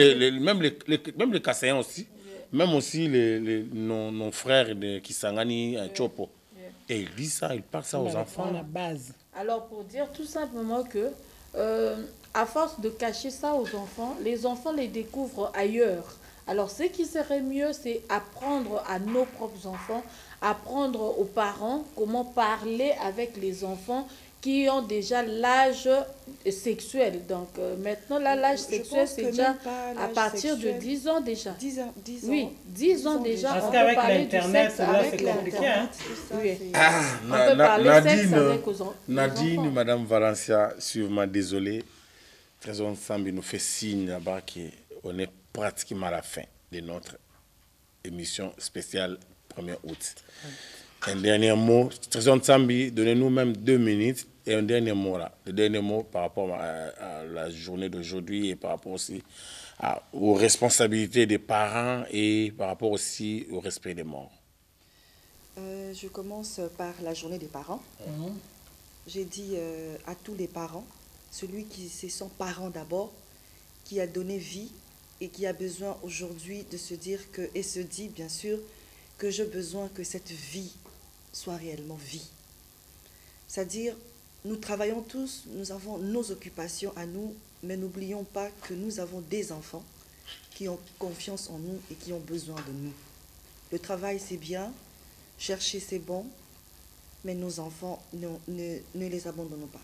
les Kassaïens aussi. Même aussi nos frères de Kisangani, Chopo. Et ils disent ça, ils parlent ça aux enfants. La base. Alors, pour dire tout simplement que, à force de cacher ça aux enfants, les enfants les découvrent ailleurs. Alors, ce qui serait mieux, c'est apprendre à nos propres enfants, apprendre aux parents comment parler avec les enfants qui ont déjà l'âge sexuel. Donc maintenant, l'âge sexuel, c'est déjà à partir de 10 ans déjà. 10 ans. Oui, 10 ans déjà. Parce qu'avec l'Internet, c'est compliqué. Nadine, Madame Valencia, sûrement désolé. Trésor Sambi nous fait signe là-bas qu'on est pratiquement à la fin de notre émission spéciale 1er août. Un dernier mot, Trésor Sambi, donnez-nous même 2 minutes. Et un dernier mot là, le dernier mot par rapport à la journée d'aujourd'hui et par rapport aussi aux responsabilités des parents et par rapport aussi au respect des morts. Je commence par la journée des parents. J'ai dit à tous les parents, celui qui c'est son parent d'abord, qui a donné vie et qui a besoin aujourd'hui de se dire que, et se dit bien sûr, que j'ai besoin que cette vie soit réellement vie. C'est-à-dire, nous travaillons tous, nous avons nos occupations à nous, mais n'oublions pas que nous avons des enfants qui ont confiance en nous et qui ont besoin de nous. Le travail, c'est bien, chercher, c'est bon, mais nos enfants, ne les abandonnons pas.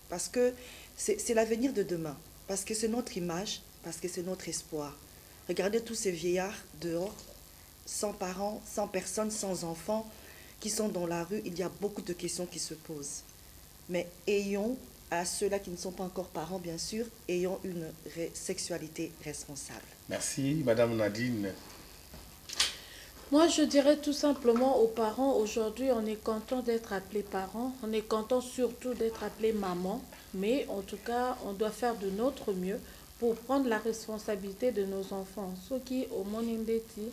Parce que c'est l'avenir de demain, parce que c'est notre image, parce que c'est notre espoir. Regardez tous ces vieillards dehors, sans parents, sans personne, sans enfants, qui sont dans la rue, il y a beaucoup de questions qui se posent. Mais ayons, à ceux-là qui ne sont pas encore parents, bien sûr, ayons une sexualité responsable. Merci, Madame Nadine. Moi, je dirais tout simplement aux parents, aujourd'hui, on est content d'être appelé parents, on est content surtout d'être appelé maman, mais en tout cas, on doit faire de notre mieux pour prendre la responsabilité de nos enfants. Ceux qui, au Monindeti,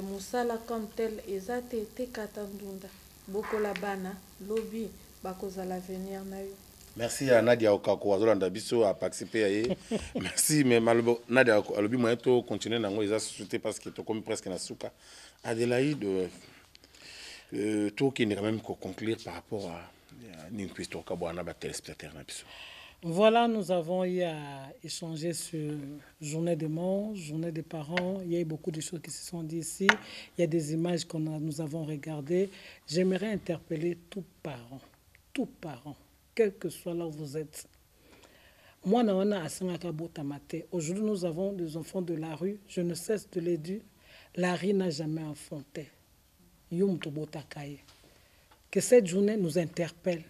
Moussala comme tel, Ezate, Tekatandunda, Bokola Bana, Lobby, Bakoza l'avenir na yo. Merci à Nadia Okako Azolanda Biso à participer. Merci, mais Nadia Alobi moi to continuer dans les sociétés parce que to comme presque na souka. Adélaïde, tout qui n'est quand même conclure par rapport à Ninquisto Kabouana ba téléspectateurs na Biso. Voilà, nous avons eu à échanger sur journée des morts, journée des parents. Il y a eu beaucoup de choses qui se sont dites ici. Il y a des images que nous avons regardées. J'aimerais interpeller tout parent, quel que soit là où vous êtes. Moi, aujourd'hui, nous avons des enfants de la rue. Je ne cesse de les dire. La rue n'a jamais enfanté. Que cette journée nous interpelle.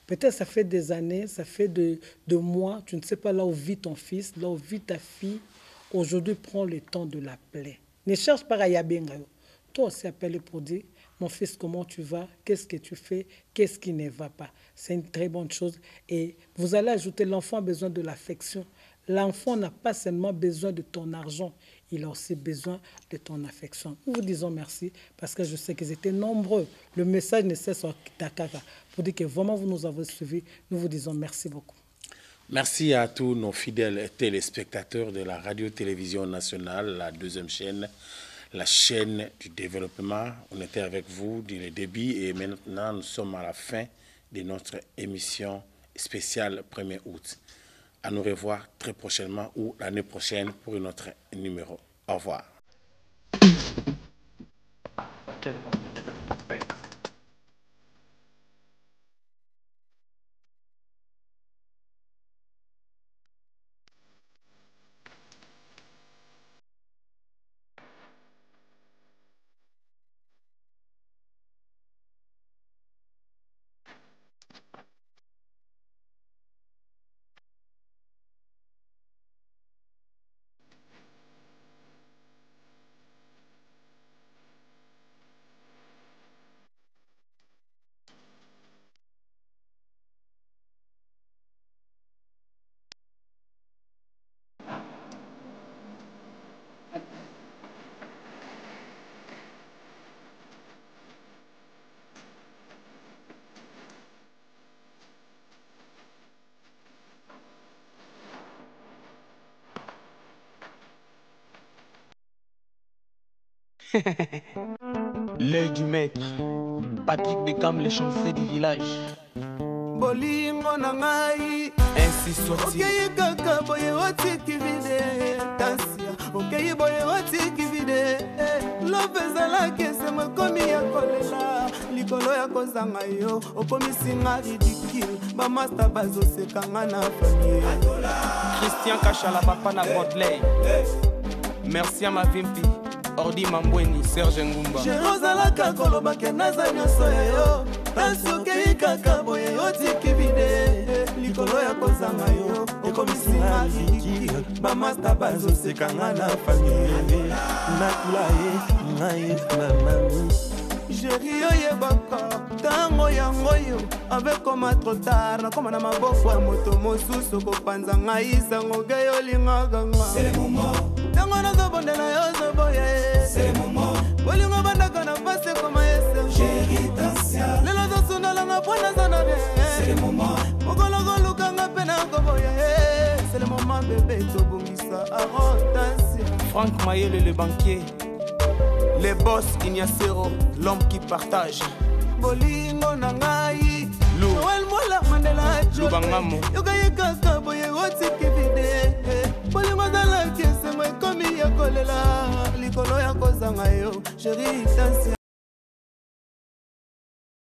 Peut-être ça fait des années, ça fait de mois, tu ne sais pas là où vit ton fils, là où vit ta fille. Aujourd'hui, prends le temps de l'appeler. Ne cherche pas à Yabengayo. Toi aussi, appelle pour dire, mon fils, comment tu vas? Qu'est-ce que tu fais? Qu'est-ce qui ne va pas? C'est une très bonne chose. Et vous allez ajouter, l'enfant a besoin de l'affection. L'enfant n'a pas seulement besoin de ton argent, il a aussi besoin de ton affection. Nous vous disons merci parce que je sais qu'ils étaient nombreux. Le message ne cesse sur Takaka pour dire que vraiment vous nous avez suivis. Nous vous disons merci beaucoup. Merci à tous nos fidèles téléspectateurs de la radio-télévision nationale, la 2e chaîne, la chaîne du développement. On était avec vous dès le début et maintenant nous sommes à la fin de notre émission spéciale 1er août. À nous revoir très prochainement ou l'année prochaine pour un autre numéro. Au revoir. L'œil du maître, Patrick Beckham, les chanceux du village. Bolingo nangai ainsi sorti. Okay kaka boye otiki vide tansia. Okay boye otiki vide. Lopeza la kese mo komi ya kolela. Likolo ya kozanga yo okomi singa ridicule. Ba master bazo sekanga na famille. Christian Kachala papa na Broadway. Merci à ma vimpi. Ordi Mambweni, Serge Ngumba. Jerozalaka koloba kenaza nyoso yo. Tansoke kaka boye otiki vide. Likolo ya kozanga yo ekomisinga ridicule. Ba master bazo sekanga na famille. Nakula ye, ngai mama. Chérie oyebaka tango yango yo avec comme trop tard na koma na maboko ya moto mosusu kopanza ngai sango ge yolingaka nga c'est le moment tango nazobondela yo zoboya c'est le moment bolingo bandaka na pase koma yese chérie tansia lelo zosundala nga pona zana bien c'est le moment mokolo kolukanga pe na koboya c'est le moment bébé tobongisa avant tansia Franck Mayele le banquier. Les boss Ignacero, l'homme qui partage. Bolingo nangai Noel Mola Mandela Lubangamo Yogaye kaka boye otiki vide Bolingo zala kese mo komi ya kolela Likolo ya kozanga yo Chérie tansia